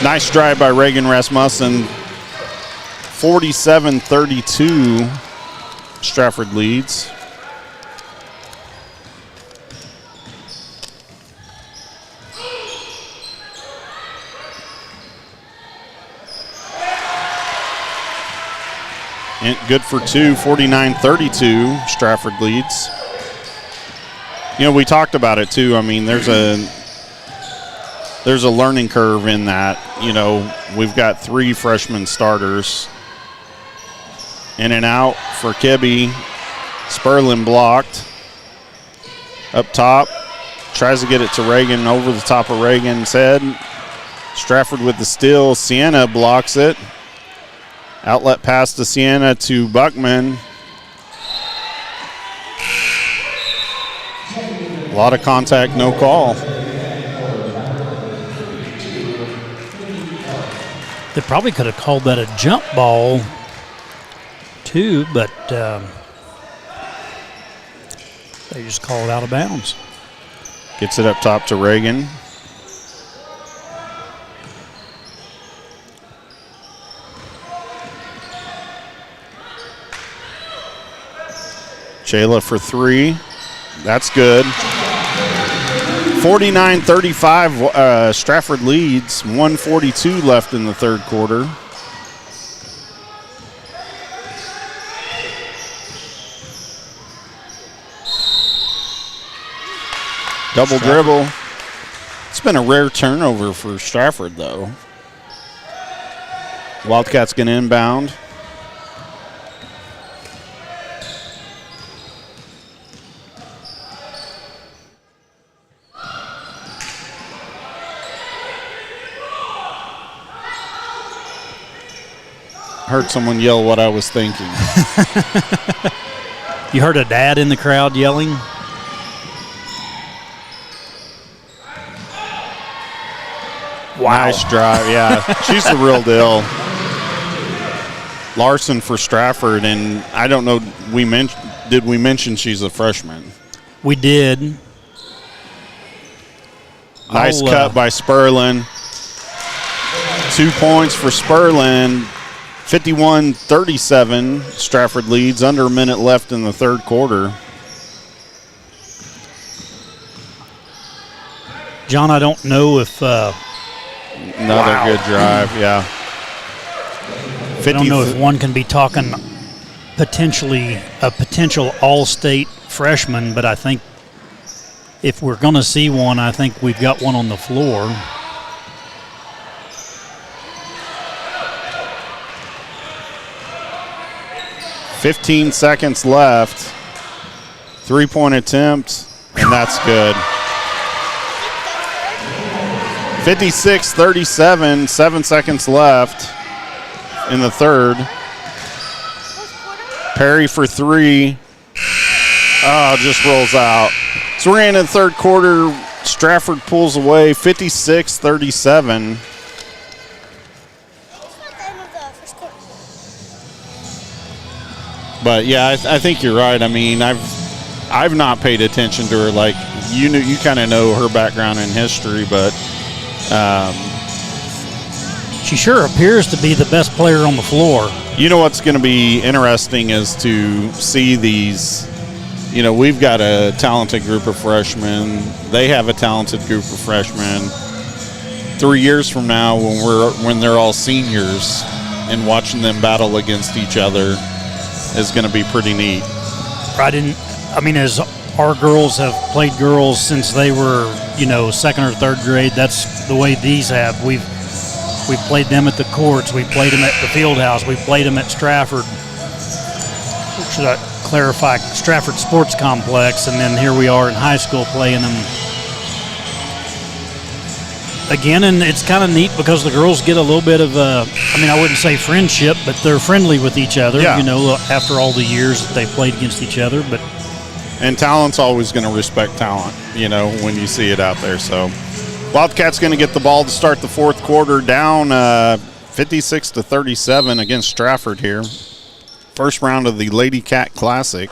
Nice drive by Reagan Rasmussen. 47-32, Strafford leads. And good for two, 49-32, Strafford leads. We talked about it too. I mean, there's a learning curve in that. We've got three freshman starters. In and out for Kibbe. Sperlin blocked. Up top. Tries to get it to Reagan, over the top of Reagan's head. Strafford with the steal. Sienna blocks it. Outlet pass to Sienna to Buckman. A lot of contact, no call. They probably could have called that a jump ball too, but they just call it out of bounds. Gets it up top to Reagan. Chayla for three. That's good. 49-35, Strafford leads. 1:42 left in the third quarter. Double dribble. It's been a rare turnover for Strafford, though. Wildcats going to inbound. Heard someone yell what I was thinking. You heard a dad in the crowd yelling? Wow. Nice drive, yeah. She's the real deal. Larson for Strafford, and I don't know, did we mention she's a freshman? We did. Nice cut by Sperlin. 2 points for Sperlin. 51-37. Strafford leads. Under a minute left in the third quarter. John, I don't know if another good drive, yeah. I don't know if one can be talking potentially a potential all-state freshman, but I think if we're going to see one, I think we've got one on the floor. $15 seconds left. 3-point attempt, and that's good. 56-37, 7 seconds left in the third. Perry for three. Oh, just rolls out. So we're in the third quarter. Strafford pulls away, 56-37. But yeah, I think you're right. I mean, I've not paid attention to her like you kind of know her background and history, but she sure appears to be the best player on the floor. You know what's going to be interesting is to see these. You know, we've got a talented group of freshmen. They have a talented group of freshmen. 3 years from now, when they're all seniors, and watching them battle against each other is going to be pretty neat. As our girls have played girls since they were, second or third grade, that's the way these have. We've played them at the courts. We played them at the field house. We played them at Strafford. Should I clarify? Strafford Sports Complex, and then here we are in high school playing them again, and it's kind of neat because the girls get a little bit of I wouldn't say friendship, but they're friendly with each other, after all the years that they played against each other. And talent's always going to respect talent, when you see it out there. So Wildcats going to get the ball to start the fourth quarter, down 56-37 against Strafford here. First round of the LadyCat Classic.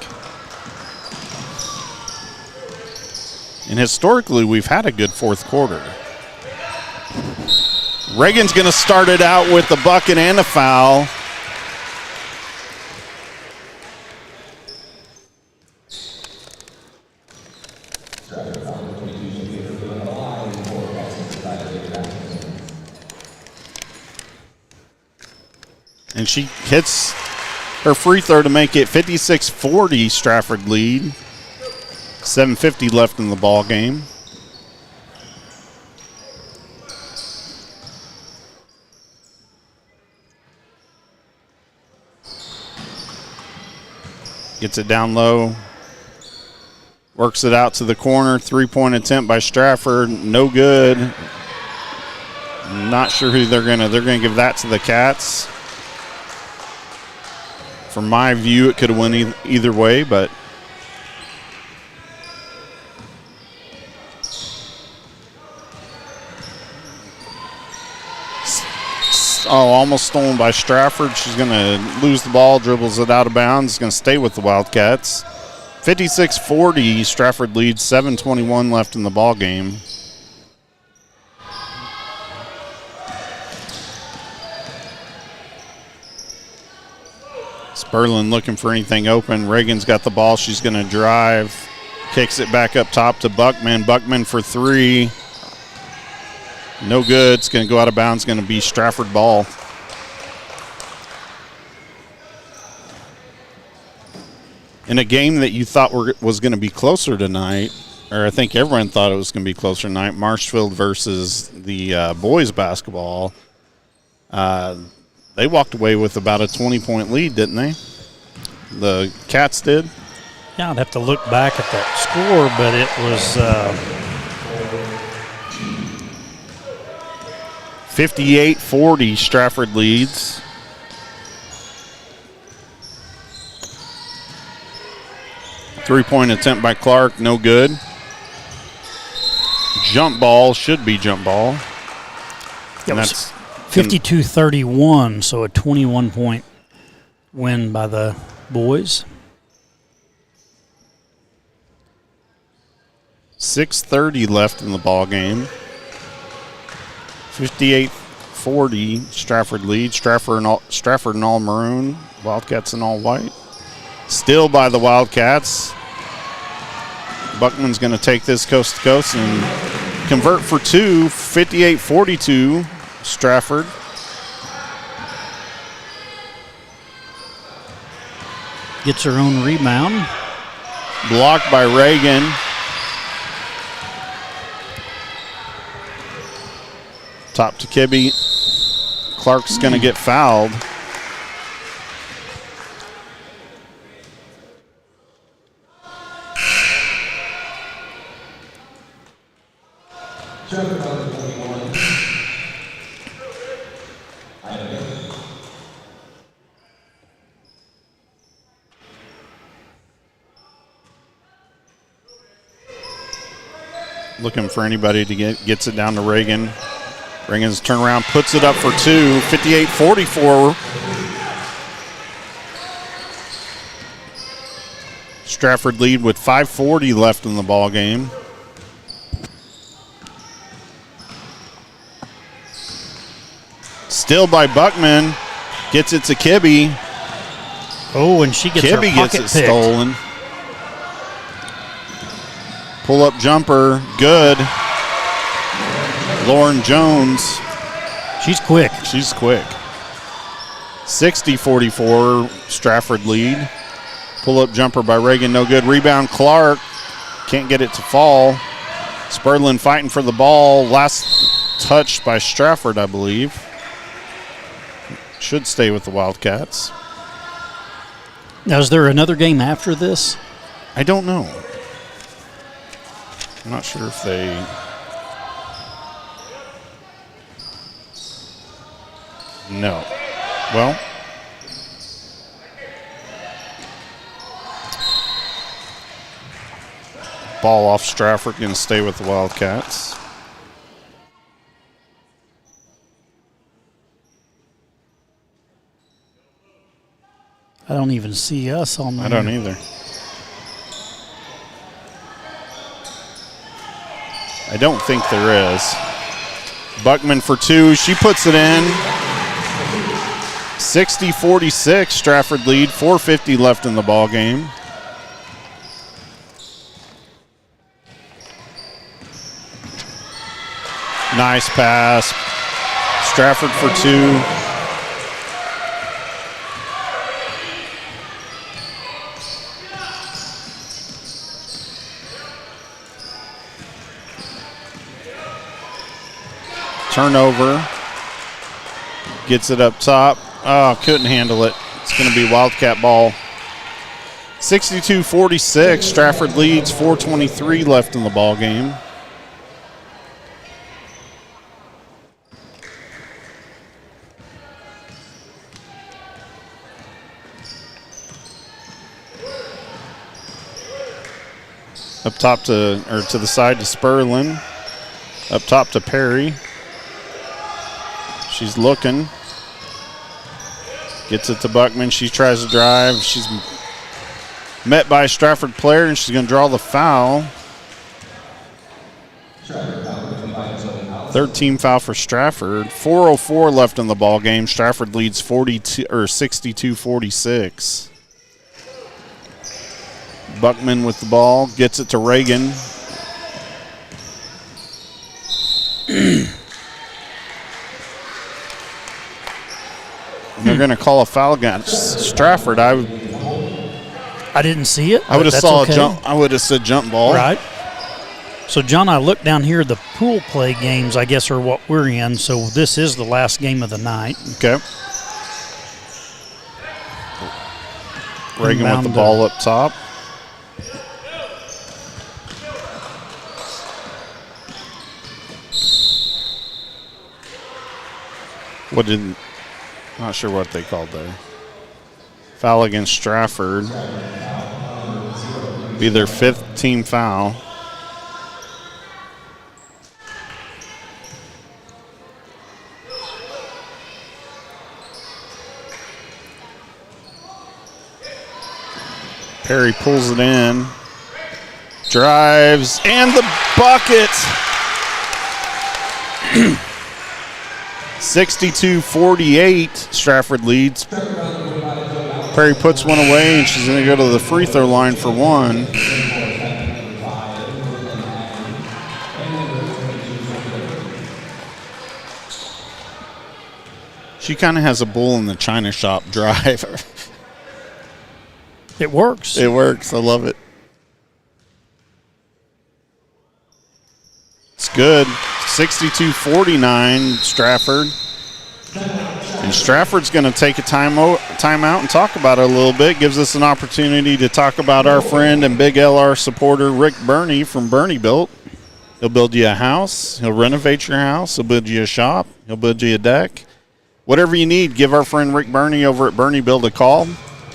And historically, we've had a good fourth quarter. Reagan's going to start it out with the bucket and a foul. And she hits her free throw to make it 56-40 Strafford lead. 7:50 left in the ball game. Gets it down low. Works it out to the corner. 3-point attempt by Strafford. No good. Not sure who they're gonna give that to the Cats. From my view, it could have went either way, but almost stolen by Strafford. She's going to lose the ball, dribbles it out of bounds. Going to stay with the Wildcats. 56-40, Strafford leads, 7:21 left in the ball game. Sperlin looking for anything open. Reagan's got the ball. She's going to drive. Kicks it back up top to Buckman. Buckman for three. No good. It's going to go out of bounds. Going to be Strafford ball. In a game that you thought was going to be closer tonight, or I think everyone thought it was going to be closer tonight. Marshfield versus the boys basketball. They walked away with about a 20-point lead, didn't they? The Cats did. Yeah, I'd have to look back at that score, but it was 58-40. Strafford leads. Three-point attempt by Clark, no good. Jump ball, should be jump ball. It was 52-31, so a 21-point win by the boys. 6:30 left in the ball game. 58-40, Strafford leads. Strafford in all maroon, Wildcats in all white. Still by the Wildcats. Buckman's going to take this coast to coast and convert for two. 58-42, Strafford. Gets her own rebound. Blocked by Reagan. Top to Kibbe. Clark's going to get fouled. Looking for anybody to gets it down to Reagan. Reagan's turnaround, puts it up for two. 58-44. Strafford lead with 5:40 left in the ball game. Still by Buckman. Gets it to Kibbe. Oh, and she gets Kibbe her pocket gets it picked. stolen. Pull-up jumper, good. Lauren Jones. She's quick. She's quick. 60-44, Strafford lead. Pull-up jumper by Reagan, no good. Rebound, Clark. Can't get it to fall. Spurlin fighting for the ball. Last touch by Strafford, I believe. Should stay with the Wildcats. Now, is there another game after this? I don't know. I'm not sure if they... No. Well... Ball off Strafford, going to stay with the Wildcats. I don't even see us on there. I don't either. I don't think there is. Buckman for two. She puts it in. 60-46, Strafford lead. 4:50 left in the ball game. Nice pass. Strafford for two. Turnover. Gets it up top. Oh, couldn't handle it. It's going to be Wildcat ball. 62-46. Strafford leads. 4:23 left in the ball game. Up top to the side to Spurlin. Up top to Perry. She's looking. Gets it to Buckman. She tries to drive. She's met by a Strafford player, and she's going to draw the foul. Third team foul for Strafford. 4:04 left in the ball game. Strafford leads 62-46. Buckman with the ball, gets it to Reagan. They're going to call a foul against Strafford. I didn't see it. I would have that's saw okay. a jump. I would have said jump ball. Right. So, John, I look down here. The pool play games, I guess, are what we're in. So this is the last game of the night. Okay. Reagan with the ball up top. Not sure what they called there. Foul against Strafford. Be their 5th team foul. Perry pulls it in, drives, and the bucket. 62-48, Strafford leads. Perry puts one away, and she's going to go to the free throw line for one. She kind of has a bull in the china shop drive. It works. It works. I love it. It's good. 62-49, Strafford. And Strafford's going to take a timeout and talk about it a little bit. Gives us an opportunity to talk about our friend and big LR supporter, Rick Burney from Burney Built. He'll build you a house. He'll renovate your house. He'll build you a shop. He'll build you a deck. Whatever you need, give our friend Rick Burney over at Burney Built a call.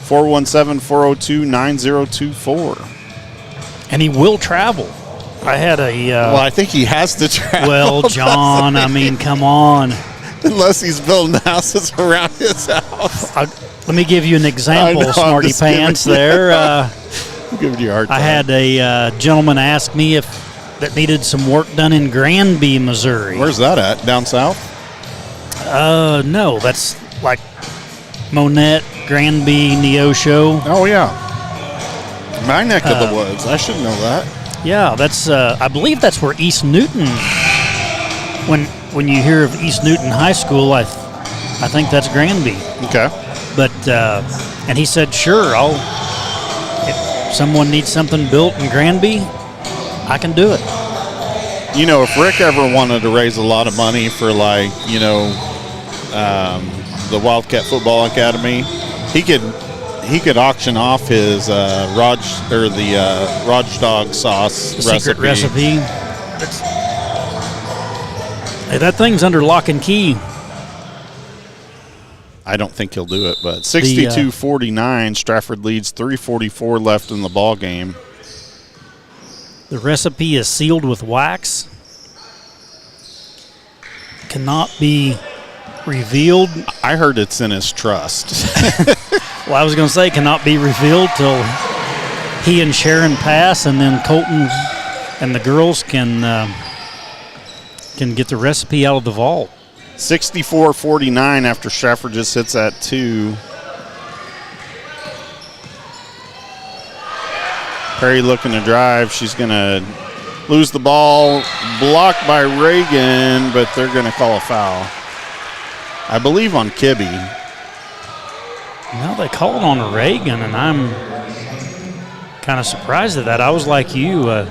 417-402-9024. And he will travel. I had a... well, I think he has to travel. Well, John, I mean, come on. Unless he's building houses around his house. Let me give you an example, Smarty Pants there. I'm giving you a hard time. I had a gentleman ask me if that needed some work done in Granby, Missouri. Where's that at? Down south? No, that's like Monette, Granby, Neosho. Oh, yeah. My neck of the woods. I should know that. Yeah, that's. I believe that's where East Newton. When you hear of East Newton High School, I think that's Granby. Okay. But and he said, sure, if someone needs something built in Granby, I can do it. You know, if Rick ever wanted to raise a lot of money for, like, you know, the Wildcat Football Academy, he could auction off his Raj Dog sauce secret recipe. Hey, that thing's under lock and key. I don't think he'll do it, but 62-49, Strafford leads. 3:44 left in the ball game. The recipe is sealed with wax. Cannot be revealed. I heard it's in his trust. Well, I was going to say cannot be revealed till he and Sharon pass, and then Colton and the girls can get the recipe out of the vault. 64-49 after Strafford just hits that 2. Perry looking to drive. She's going to lose the ball. Blocked by Reagan, but they're going to call a foul. I believe on Kibbe. No, they called on Reagan, and I'm kind of surprised at that. I was like you. I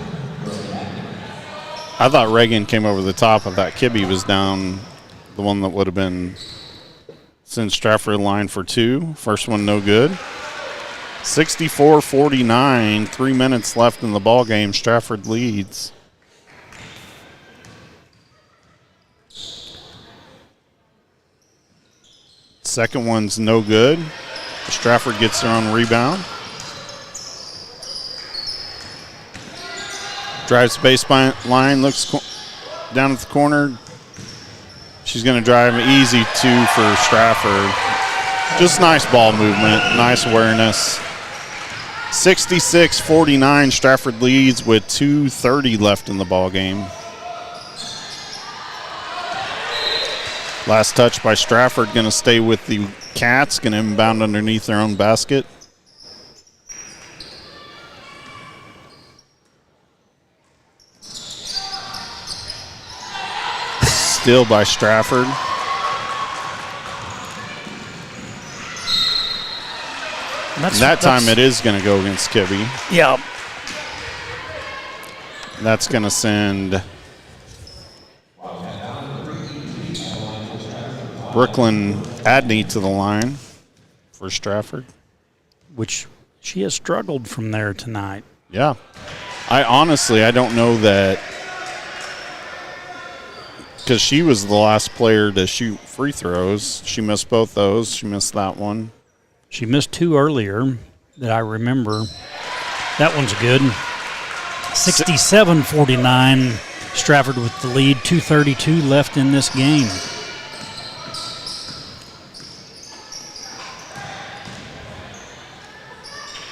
thought Reagan came over the top. I thought Kibbe was down, the one that would have been sent Strafford line for 2. First one no good. 64-49, 3 minutes left in the ball game. Strafford leads. Second one's no good. Strafford gets their own rebound. Drives baseline, looks down at the corner. She's going to drive an easy 2 for Strafford. Just nice ball movement, nice awareness. 66-49, Strafford leads with 2:30 left in the ball game. Last touch by Strafford, going to stay with the Cats, going to inbound underneath their own basket. Steal by Strafford. And that time it is going to go against Kibbe. Yeah. That's going to send Brooklyn Adney to the line for Strafford. Which she has struggled from there tonight. Yeah. I don't know that, because she was the last player to shoot free throws. She missed both those. She missed that one. She missed 2 earlier that I remember. That one's good. 67-49, Strafford with the lead. 2:32 left in this game.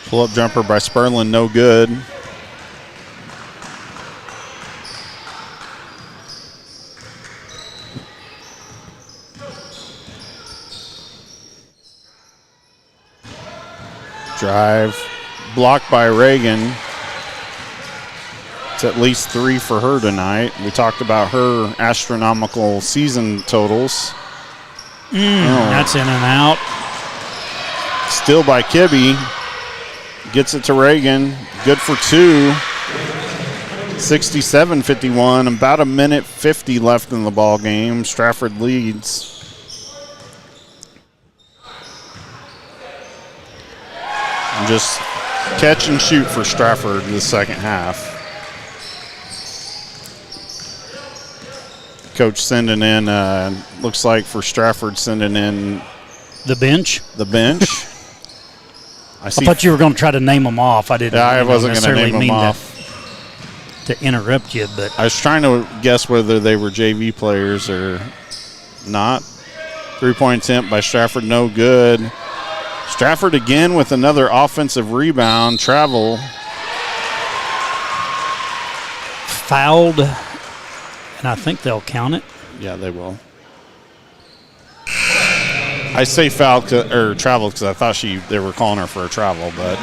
Pull-up jumper by Sperlin, no good. Drive, blocked by Reagan. It's at least 3 for her tonight. We talked about her astronomical season totals. That's in and out. Still by Kibbe. Gets it to Reagan. Good for 2. 67-51. About 1:50 left in the ball game. Strafford leads. And just catch and shoot for Strafford in the second half. Coach sending in, looks like for Strafford sending in the bench. I thought you were going to try to name them off. I didn't. Yeah, I wasn't going to name them off. To interrupt you, but I was trying to guess whether they were JV players or not. 3-point attempt by Strafford, no good. Strafford again with another offensive rebound. Travel. Fouled, and I think they'll count it. Yeah, they will. I say foul or travel because I thought they were calling her for a travel, but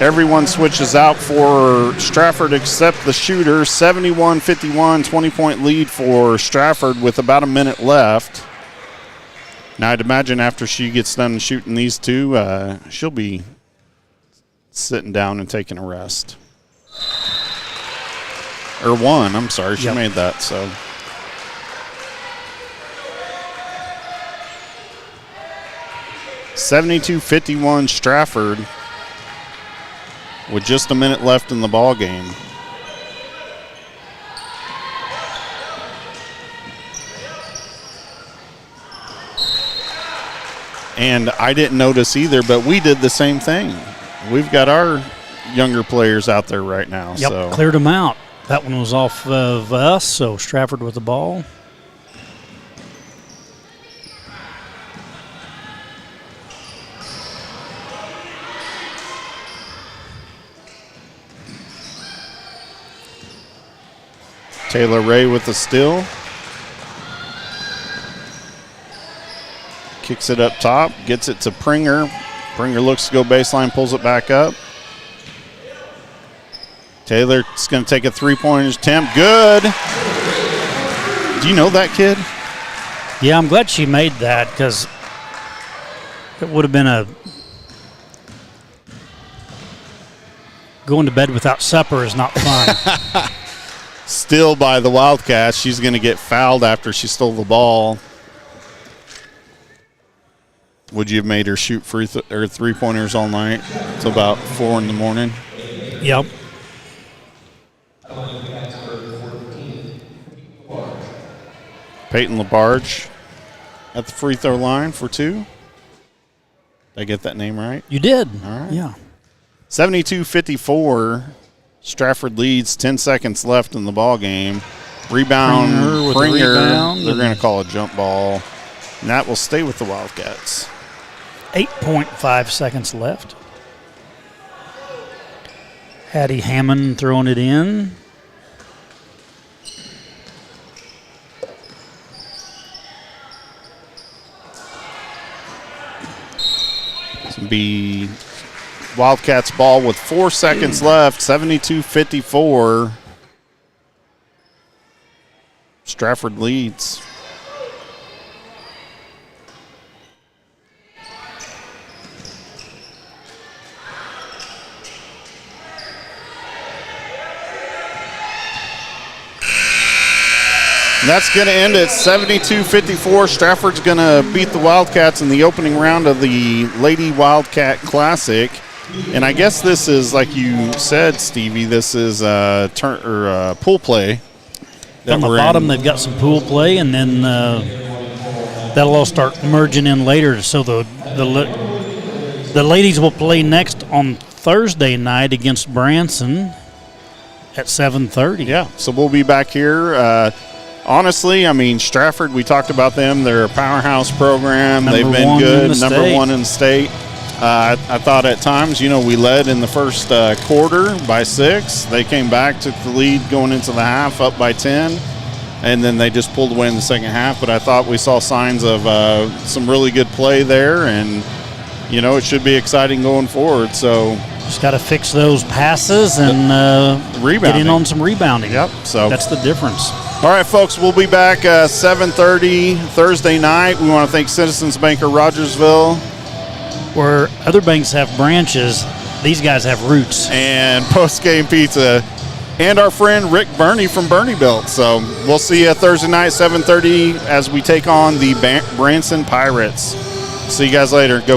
everyone switches out for Strafford except the shooter. 71-51, 20-point lead for Strafford with about a minute left. Now I'd imagine after she gets done shooting these 2, she'll be sitting down and taking a rest. Or 1, I'm sorry, she made that, so. (72-51) Strafford with just a minute left in the ball game. And I didn't notice either, but we did the same thing. We've got our younger players out there right now. Yep, so cleared them out. That one was off of us, so Strafford with the ball. Taylor Ray with the steal. Kicks it up top, gets it to Pringer. Pringer looks to go baseline, pulls it back up. Taylor's going to take a 3-point attempt. Good. Do you know that kid? Yeah, I'm glad she made that because it would have been a going to bed without supper is not fun. Still by the Wildcats. She's going to get fouled after she stole the ball. Would you have made her shoot free or 3-pointers all night till about 4 in the morning? Yep. Peyton Labarge at the free throw line for 2. Did I get that name right? You did. All right. Yeah. 72-54. Strafford leads. 10 seconds left in the ball game. Rebound. Pringer. They're going to call a jump ball. And that will stay with the Wildcats. 8.5 seconds left. Hattie Hammond throwing it in. This will be Wildcats ball with 4 seconds left. 72-54. Strafford leads. That's going to end at 72-54. Strafford's going to beat the Wildcats in the opening round of the Lady Wildcat Classic. And I guess this is, like you said, Stevie, this is pool play. On the bottom, they've got some pool play, and then that'll all start merging in later. So the ladies will play next on Thursday night against Branson at 7:30. Yeah, so we'll be back here. Honestly, I mean, Strafford, we talked about them. They're a powerhouse program. They've been good, number one in the state. I thought at times, we led in the first quarter by 6. They came back, took the lead going into the half, up by 10, and then they just pulled away in the second half. But I thought we saw signs of some really good play there, and, it should be exciting going forward. So just got to fix those passes and get in on some rebounding. Yep. So that's the difference. All right, folks, we'll be back 7:30 Thursday night. We want to thank Citizens Bank of Rogersville. Where other banks have branches, these guys have roots. And Post-Game Pizza. And our friend Rick Burney from Burney Built. So we'll see you Thursday night, 7:30, as we take on the Branson Pirates. See you guys later. Go